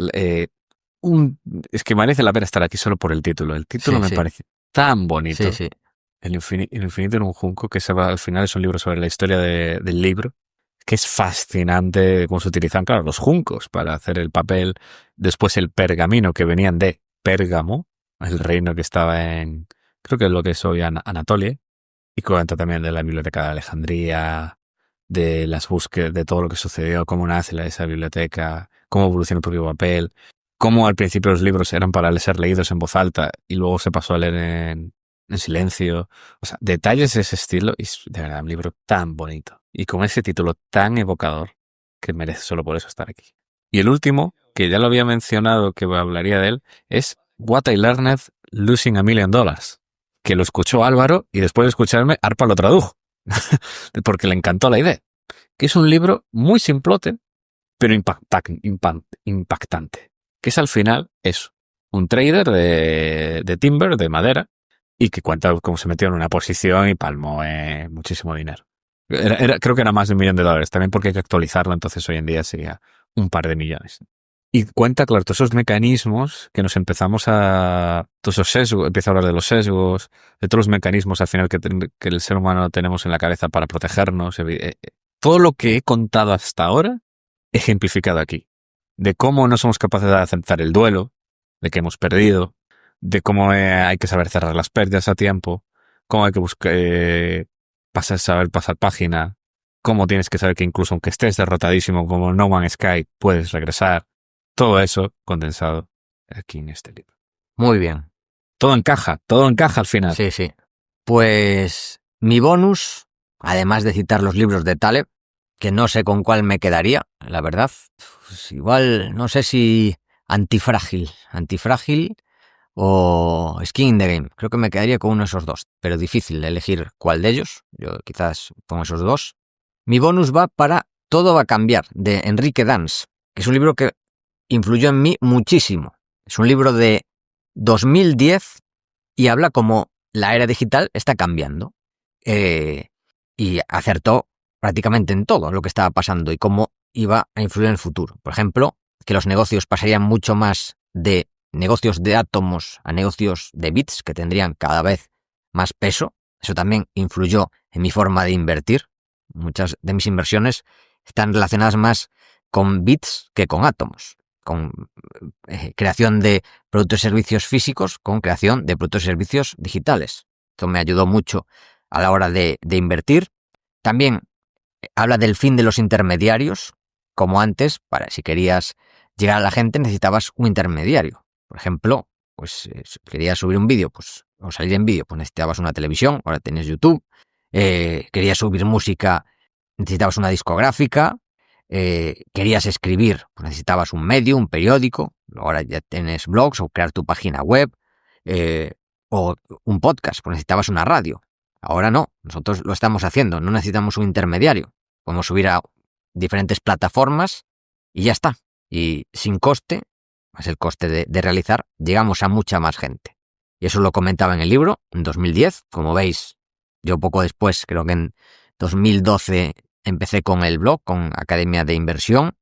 Speaker 2: es que merece la pena estar aquí solo por el título. El título me parece tan bonito.
Speaker 1: Sí, sí.
Speaker 2: El infinito Mujunco, que al final es un libro sobre la historia del libro, que es fascinante cómo se utilizan, claro, los juncos para hacer el papel, después el pergamino, que venían de Pérgamo, el reino que estaba creo que es lo que es hoy Anatolia, y cuenta también de la biblioteca de Alejandría, de las búsquedas, de todo lo que sucedió, cómo nace esa biblioteca, cómo evoluciona el propio papel, cómo al principio los libros eran para ser leídos en voz alta y luego se pasó a leer en silencio. O sea, detalles de ese estilo, y es de verdad un libro tan bonito y con ese título tan evocador que merece solo por eso estar aquí. Y el último, que ya lo había mencionado, que hablaría de él, es What I Learned Losing $1 Million, que lo escuchó Álvaro y después de escucharme, Arpa lo tradujo, porque le encantó la idea. Que es un libro muy simplote, pero impactante. Que es al final eso, un trader de timber, de madera, y que cuenta cómo se metió en una posición y palmó muchísimo dinero. Creo que era más de $1 millón, también porque hay que actualizarlo, entonces hoy en día sería un par de millones. Y cuenta, claro, todos esos mecanismos que nos empezamos todos esos sesgos, empieza a hablar de los sesgos, de todos los mecanismos al final que el ser humano tenemos en la cabeza para protegernos. Todo lo que he contado hasta ahora, ejemplificado aquí. De cómo no somos capaces de aceptar el duelo, de que hemos perdido, de cómo hay que saber cerrar las pérdidas a tiempo, cómo hay que saber pasar página, cómo tienes que saber que incluso aunque estés derrotadísimo como No Man's Sky, puedes regresar. Todo eso condensado aquí en este libro.
Speaker 1: Muy bien.
Speaker 2: Todo encaja al final.
Speaker 1: Sí, sí. Pues mi bonus, además de citar los libros de Taleb, que no sé con cuál me quedaría, la verdad. Pues igual, no sé si Antifrágil o Skin in the Game. Creo que me quedaría con uno de esos 2, pero difícil elegir cuál de ellos. Yo quizás pongo esos 2. Mi bonus va para Todo va a cambiar, de Enrique Dans, que es un libro que influyó en mí muchísimo. Es un libro de 2010 y habla como la era digital está cambiando. Y acertó prácticamente en todo lo que estaba pasando y cómo iba a influir en el futuro. Por ejemplo, que los negocios pasarían mucho más de negocios de átomos a negocios de bits, que tendrían cada vez más peso. Eso también influyó en mi forma de invertir. Muchas de mis inversiones están relacionadas más con bits que con átomos, con creación de productos y servicios físicos, con creación de productos y servicios digitales. Esto me ayudó mucho a la hora de invertir. También habla del fin de los intermediarios, como antes, si querías llegar a la gente necesitabas un intermediario. Por ejemplo, pues si querías subir un vídeo, o salir en vídeo, pues necesitabas una televisión, ahora tienes YouTube. Querías subir música, necesitabas una discográfica. Querías escribir, pues necesitabas un medio, un periódico. Ahora ya tienes blogs o crear tu página web, o un podcast, pues necesitabas una radio. Ahora no, nosotros lo estamos haciendo, no necesitamos un intermediario. Podemos subir a diferentes plataformas y ya está. Y sin coste, más el coste de realizar, llegamos a mucha más gente. Y eso lo comentaba en el libro, en 2010. Como veis, yo poco después, creo que en 2012, empecé con el blog, con Academia de Inversión.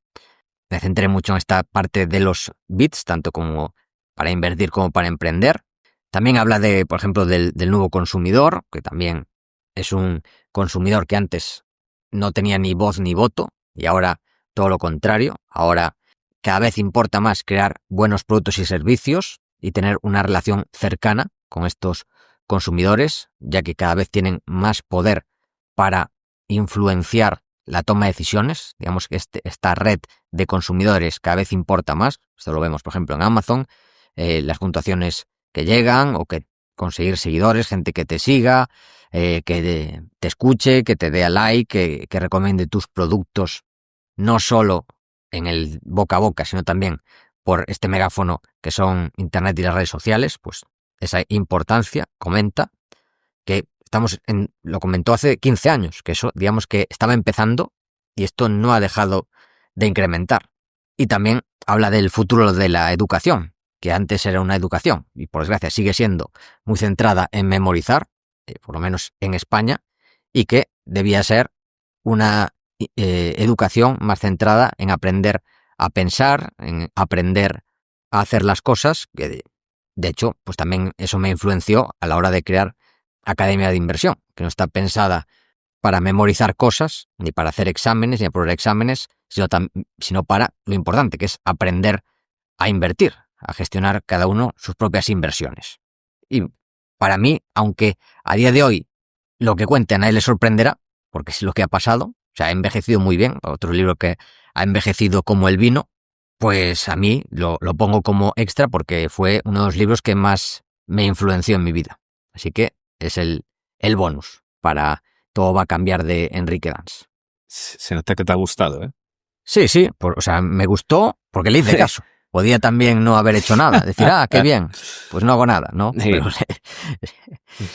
Speaker 1: Me centré mucho en esta parte de los bits, tanto como para invertir como para emprender. También habla de, por ejemplo, del nuevo consumidor, que también es un consumidor que antes no tenía ni voz ni voto y ahora todo lo contrario. Ahora cada vez importa más crear buenos productos y servicios y tener una relación cercana con estos consumidores, ya que cada vez tienen más poder para influenciar la toma de decisiones. Digamos que esta red de consumidores cada vez importa más. Esto lo vemos, por ejemplo, en Amazon, las puntuaciones que llegan o que conseguir seguidores, gente que te siga, que te escuche, que te dé a like, que recomiende tus productos, no solo en el boca a boca, sino también por este megáfono que son Internet y las redes sociales. Pues esa importancia comenta que lo comentó hace 15 años, que eso, digamos que estaba empezando y esto no ha dejado de incrementar. Y también habla del futuro de la educación, que antes era una educación y por desgracia sigue siendo muy centrada en memorizar, por lo menos en España, y que debía ser una educación más centrada en aprender a pensar, en aprender a hacer las cosas, que de hecho, pues también eso me influenció a la hora de crear Academia de Inversión, que no está pensada para memorizar cosas, ni para hacer exámenes, ni aprobar exámenes, sino para lo importante, que es aprender a invertir, a gestionar cada uno sus propias inversiones. Y para mí, aunque a día de hoy lo que cuente a nadie le sorprenderá, porque es lo que ha pasado, o sea, ha envejecido muy bien, otro libro que ha envejecido como el vino, pues a mí lo pongo como extra porque fue uno de los libros que más me influenció en mi vida. Así que es el bonus para Todo va a cambiar de Enrique Dans.
Speaker 2: Se nota que te ha gustado, ¿eh?
Speaker 1: Sí, o sea, me gustó porque le hice caso. Podía también no haber hecho nada, decir, qué bien, pues no hago nada, ¿no?
Speaker 2: Sí.
Speaker 1: Pero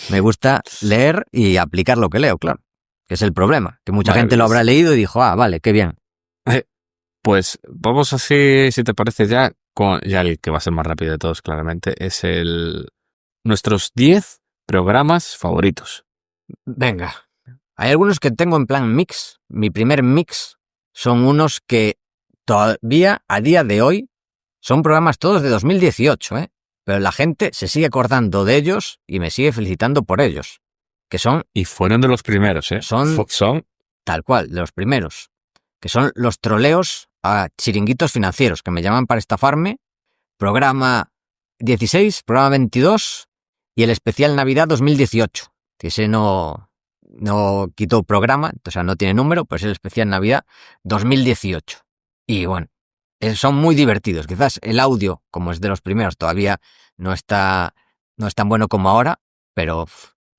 Speaker 1: me gusta leer y aplicar lo que leo, claro, que es el problema, que mucha gente lo habrá leído y dijo, vale, qué bien.
Speaker 2: Pues vamos así, si te parece, ya el que va a ser más rápido de todos, claramente, es nuestros 10 programas favoritos.
Speaker 1: Venga. Hay algunos que tengo en plan mix. Mi primer mix son unos que todavía, a día de hoy, son programas todos de 2018, pero la gente se sigue acordando de ellos y me sigue felicitando por ellos. Que son...
Speaker 2: Y fueron de los primeros, ¿eh?
Speaker 1: Son tal cual, de los primeros. Que son los troleos a chiringuitos financieros, que me llaman para estafarme. Programa 16, programa 22 y el especial Navidad 2018. Que ese no quitó programa, o sea, no tiene número, pues es el especial Navidad 2018. Y bueno, son muy divertidos. Quizás el audio, como es de los primeros, todavía no es tan bueno como ahora, pero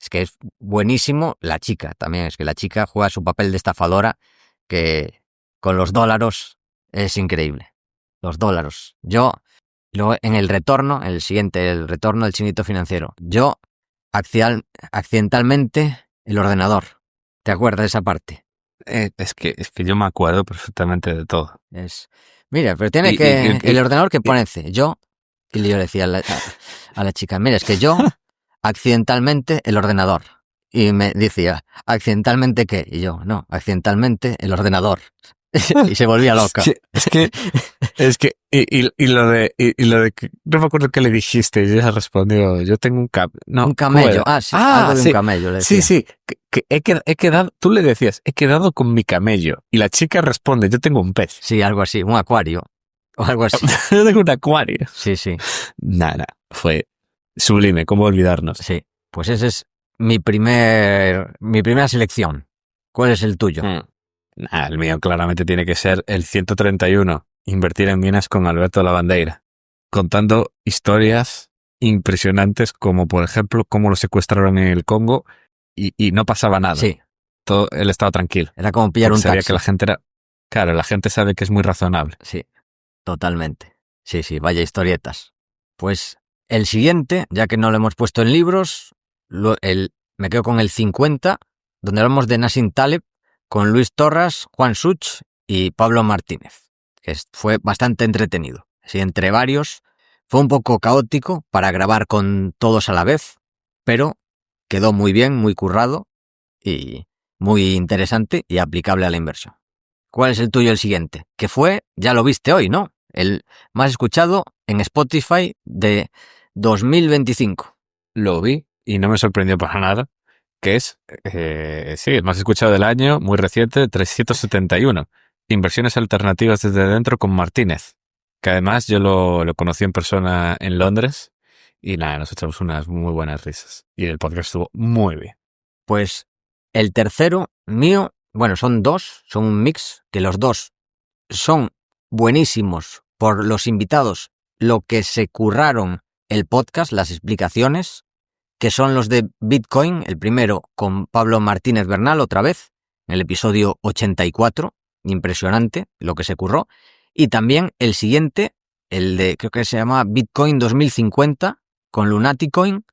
Speaker 1: es que es buenísimo. La chica también, es que la chica juega su papel de estafadora, que con los dólares es increíble. Los dólares. Yo, luego en el retorno, el retorno del chiringuito financiero, yo accidentalmente el ordenador. ¿Te acuerdas de esa parte?
Speaker 2: Es que yo me acuerdo perfectamente de todo.
Speaker 1: Mira, pero tiene el ordenador que pone yo, y yo le decía a la chica, mira, es que yo accidentalmente el ordenador. Y me decía, ¿accidentalmente qué? Y yo, no, accidentalmente el ordenador. Y se volvía loca.
Speaker 2: Es que y lo de que no me acuerdo qué le dijiste, y ella respondió, yo tengo un
Speaker 1: camello. Sí, algo de un camello le decía.
Speaker 2: Sí, que he quedado, tú le decías, he quedado con mi camello, y la chica responde, yo tengo un pez.
Speaker 1: Sí, algo así, un acuario o algo así.
Speaker 2: Yo tengo un acuario.
Speaker 1: Sí.
Speaker 2: Nada, fue sublime, ¿cómo olvidarnos?
Speaker 1: Sí, pues ese es mi primera selección. ¿Cuál es el tuyo?
Speaker 2: El mío claramente tiene que ser el 131, Invertir en minas con Alberto Lavandeira, contando historias impresionantes como, por ejemplo, cómo lo secuestraron en el Congo y no pasaba nada.
Speaker 1: Sí.
Speaker 2: Él estaba tranquilo.
Speaker 1: Era como pillar un taxi.
Speaker 2: Que la gente claro, la gente sabe que es muy razonable.
Speaker 1: Sí, totalmente. Sí, vaya historietas. Pues el siguiente, ya que no lo hemos puesto en libros, me quedo con el 50, donde hablamos de Nassim Taleb, con Luis Torras, Juan Such y Pablo Martínez, que fue bastante entretenido. Así, entre varios, fue un poco caótico para grabar con todos a la vez, pero quedó muy bien, muy currado y muy interesante y aplicable a la inversión. ¿Cuál es el tuyo el siguiente? Que fue, ya lo viste hoy, ¿no? El más escuchado en Spotify de 2025.
Speaker 2: Lo vi y no me sorprendió para nada, que es, sí, el más escuchado del año, muy reciente, 371. Inversiones alternativas desde dentro con Martínez, que además yo lo conocí en persona en Londres y nada, nos echamos unas muy buenas risas. Y el podcast estuvo muy bien.
Speaker 1: Pues el tercero mío, bueno, son dos, son un mix, que los dos son buenísimos por los invitados, lo que se curraron el podcast, las explicaciones, que son los de Bitcoin, el primero con Pablo Martínez Bernal otra vez, en el episodio 84, impresionante lo que se curró, y también el siguiente, el de, creo que se llama Bitcoin 2050, con Lunaticoin,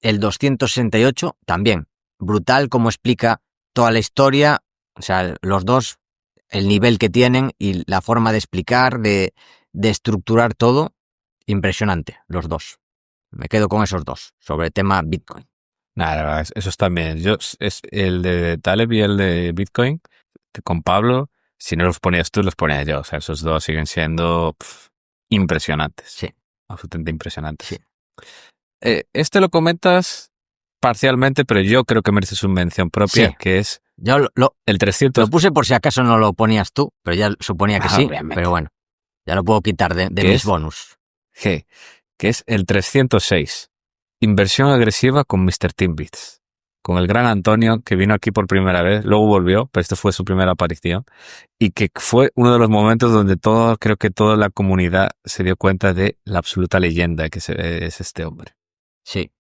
Speaker 1: el 268, también, brutal como explica toda la historia, o sea, los dos, el nivel que tienen y la forma de explicar, de estructurar todo, impresionante, los dos. Me quedo con esos dos, sobre el tema Bitcoin.
Speaker 2: Nada, esos también. Yo, es el de Taleb y el de Bitcoin, con Pablo, si no los ponías tú, los ponía yo. O sea, esos dos siguen siendo impresionantes.
Speaker 1: Sí.
Speaker 2: Absolutamente impresionantes.
Speaker 1: Sí.
Speaker 2: Este lo comentas parcialmente, pero yo creo que mereces su mención propia,
Speaker 1: Sí.
Speaker 2: que es
Speaker 1: Yo
Speaker 2: el 300.
Speaker 1: lo puse por si acaso no lo ponías tú, pero ya suponía que sí,
Speaker 2: Obviamente.
Speaker 1: pero bueno, ya lo puedo quitar de
Speaker 2: ¿Qué
Speaker 1: mis
Speaker 2: es?
Speaker 1: bonus.
Speaker 2: G, que es el 306. Inversión agresiva con Mr. Timbits. Con el gran Antonio, que vino aquí por primera vez, luego volvió, pero esta fue su primera aparición, y que fue uno de los momentos donde creo que toda la comunidad se dio cuenta de la absoluta leyenda que es este hombre.
Speaker 1: Sí,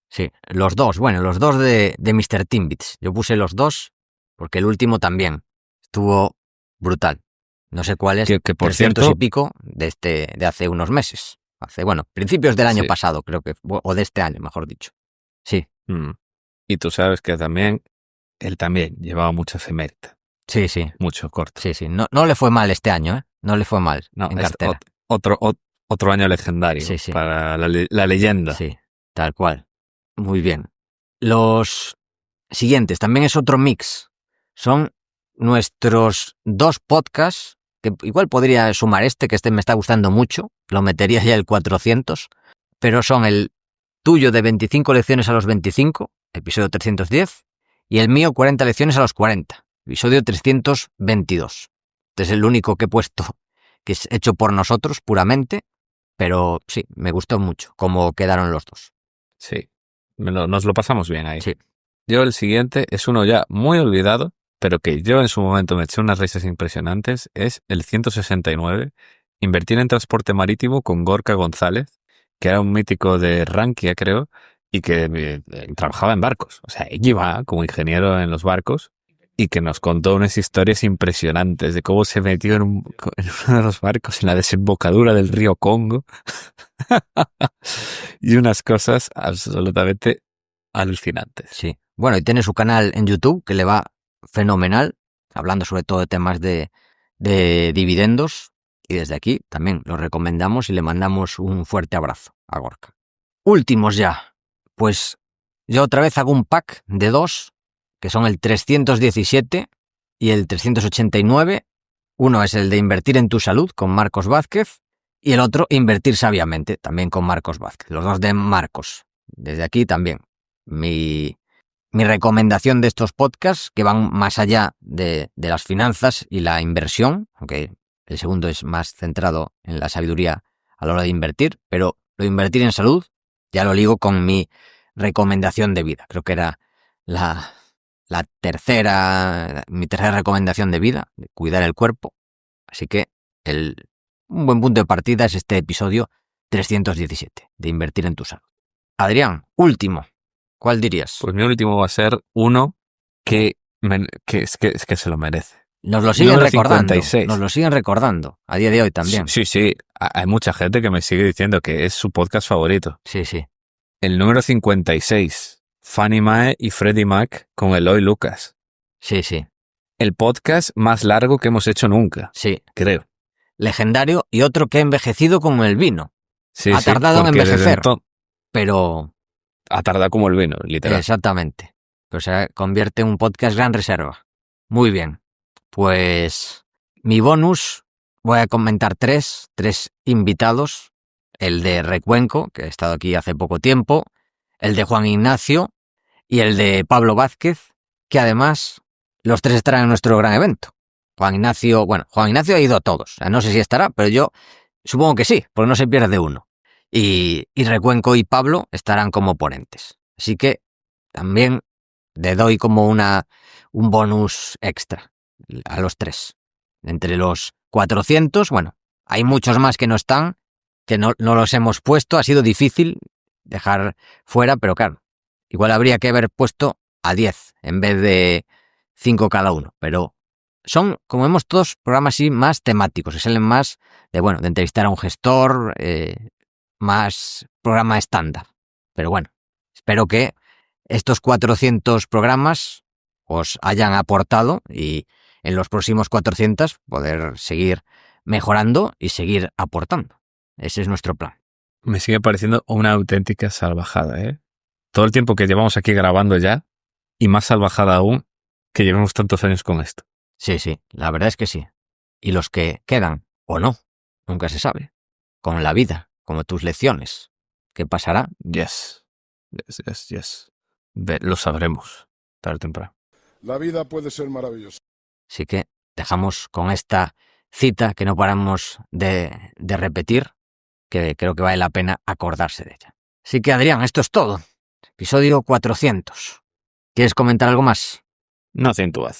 Speaker 1: sí, los dos de Mr. Timbits. Yo puse los dos porque el último también estuvo brutal. No sé cuál es,
Speaker 2: Que por
Speaker 1: 300
Speaker 2: cierto,
Speaker 1: y pico de hace unos meses. Principios del año
Speaker 2: Sí.
Speaker 1: pasado, creo que, o de este año, mejor dicho. Sí,
Speaker 2: Y tú sabes que también, él también llevaba mucha efemérita,
Speaker 1: sí, sí,
Speaker 2: mucho corto.
Speaker 1: sí, sí. No le fue mal este año, ¿eh? No le fue mal
Speaker 2: No,
Speaker 1: en
Speaker 2: es
Speaker 1: cartera.
Speaker 2: otro año legendario
Speaker 1: Sí, sí.
Speaker 2: para la leyenda.
Speaker 1: Sí, tal cual. Muy bien. Los siguientes, también es otro mix. Son nuestros dos podcasts, que igual podría sumar que este me está gustando mucho, lo metería ya el 400, pero son el tuyo de 25 lecciones a los 25, episodio 310, y el mío 40 lecciones a los 40, episodio 322. Este es el único que he puesto que es hecho por nosotros puramente, pero sí, me gustó mucho cómo quedaron los dos.
Speaker 2: Sí, nos lo pasamos bien ahí.
Speaker 1: Sí.
Speaker 2: Yo el siguiente es uno ya muy olvidado, pero que yo en su momento me eché unas risas impresionantes, es el 169, invertir en transporte marítimo con Gorka González, que era un mítico de Rankia, creo, y que trabajaba en barcos. O sea, él iba como ingeniero en los barcos y que nos contó unas historias impresionantes de cómo se metió en uno de los barcos en la desembocadura del río Congo y unas cosas absolutamente alucinantes.
Speaker 1: Sí. Bueno, y tiene su canal en YouTube que le va fenomenal, hablando sobre todo de temas de dividendos. Y desde aquí también lo recomendamos y le mandamos un fuerte abrazo a Gorka. Últimos ya. Pues yo otra vez hago un pack de dos, que son el 317 y el 389. Uno es el de invertir en tu salud con Marcos Vázquez y el otro invertir sabiamente, también con Marcos Vázquez. Los dos de Marcos. Desde aquí también mi recomendación de estos podcasts, que van más allá de las finanzas y la inversión, aunque el segundo es más centrado en la sabiduría a la hora de invertir, pero lo de invertir en salud ya lo ligo con mi recomendación de vida. Creo que era mi tercera recomendación de vida, de cuidar el cuerpo. Así que un buen punto de partida es este episodio 317, de invertir en tu salud. Adrián, último. ¿Cuál dirías?
Speaker 2: Pues mi último va a ser uno que se lo merece.
Speaker 1: Nos lo siguen
Speaker 2: Número
Speaker 1: recordando.
Speaker 2: 56.
Speaker 1: Nos lo siguen recordando. A día de hoy también.
Speaker 2: Sí. Hay mucha gente que me sigue diciendo que es su podcast favorito.
Speaker 1: Sí, sí.
Speaker 2: El número 56. Fannie Mae y Freddie Mac con Eloy Lucas.
Speaker 1: Sí, sí.
Speaker 2: El podcast más largo que hemos hecho nunca,
Speaker 1: Sí.
Speaker 2: creo.
Speaker 1: Legendario y otro que ha envejecido como el vino.
Speaker 2: Sí,
Speaker 1: Ha tardado en
Speaker 2: porque desde
Speaker 1: envejecer.
Speaker 2: entonces
Speaker 1: Pero
Speaker 2: ha tardado como el vino, literal.
Speaker 1: exactamente. Pero se convierte en un podcast gran reserva. Muy bien. Pues mi bonus, voy a comentar tres invitados. el de Recuenco, que ha estado aquí hace poco tiempo, el de Juan Ignacio y el de Pablo Vázquez, que además los tres estarán en nuestro gran evento. Juan Ignacio ha ido a todos. O sea, no sé si estará, pero yo supongo que sí, porque no se pierde uno. Y Recuenco y Pablo estarán como ponentes. Así que también le doy como un bonus extra a los tres. Entre los 400, bueno, hay muchos más que no están, que no los hemos puesto. Ha sido difícil dejar fuera, pero claro, igual habría que haber puesto a 10 en vez de 5 cada uno. Pero son, como vemos, todos programas así más temáticos, que salen más de entrevistar a un gestor, más programa estándar. Pero bueno, espero que estos 400 programas os hayan aportado y en los próximos 400 poder seguir mejorando y seguir aportando. Ese es nuestro plan.
Speaker 2: Me sigue pareciendo una auténtica salvajada, ¿eh? Todo el tiempo que llevamos aquí grabando ya, y más salvajada aún que llevemos tantos años con esto.
Speaker 1: Sí, la verdad es que sí. Y los que quedan, o no, nunca se sabe. Con la vida, como tus lecciones. ¿Qué pasará?
Speaker 2: Yes. Lo sabremos, tarde o temprano.
Speaker 5: La vida puede ser maravillosa.
Speaker 1: Así que dejamos con esta cita que no paramos de repetir, que creo que vale la pena acordarse de ella. Así que, Adrián, esto es todo. Episodio 400. ¿Quieres comentar algo más?
Speaker 2: Nothing to add.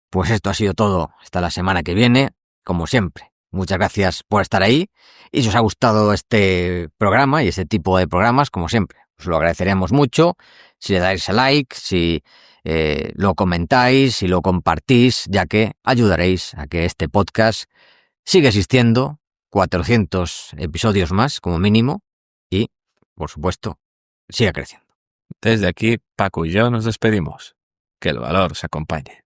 Speaker 1: Pues esto ha sido todo. Hasta la semana que viene, como siempre. Muchas gracias por estar ahí. Y si os ha gustado este programa y este tipo de programas, como siempre, os lo agradeceremos mucho. Si le dais a like, si lo comentáis, si lo compartís, ya que ayudaréis a que este podcast siga existiendo, 400 episodios más como mínimo, y, por supuesto, siga creciendo.
Speaker 2: Desde aquí, Paco y yo nos despedimos. Que el valor os acompañe.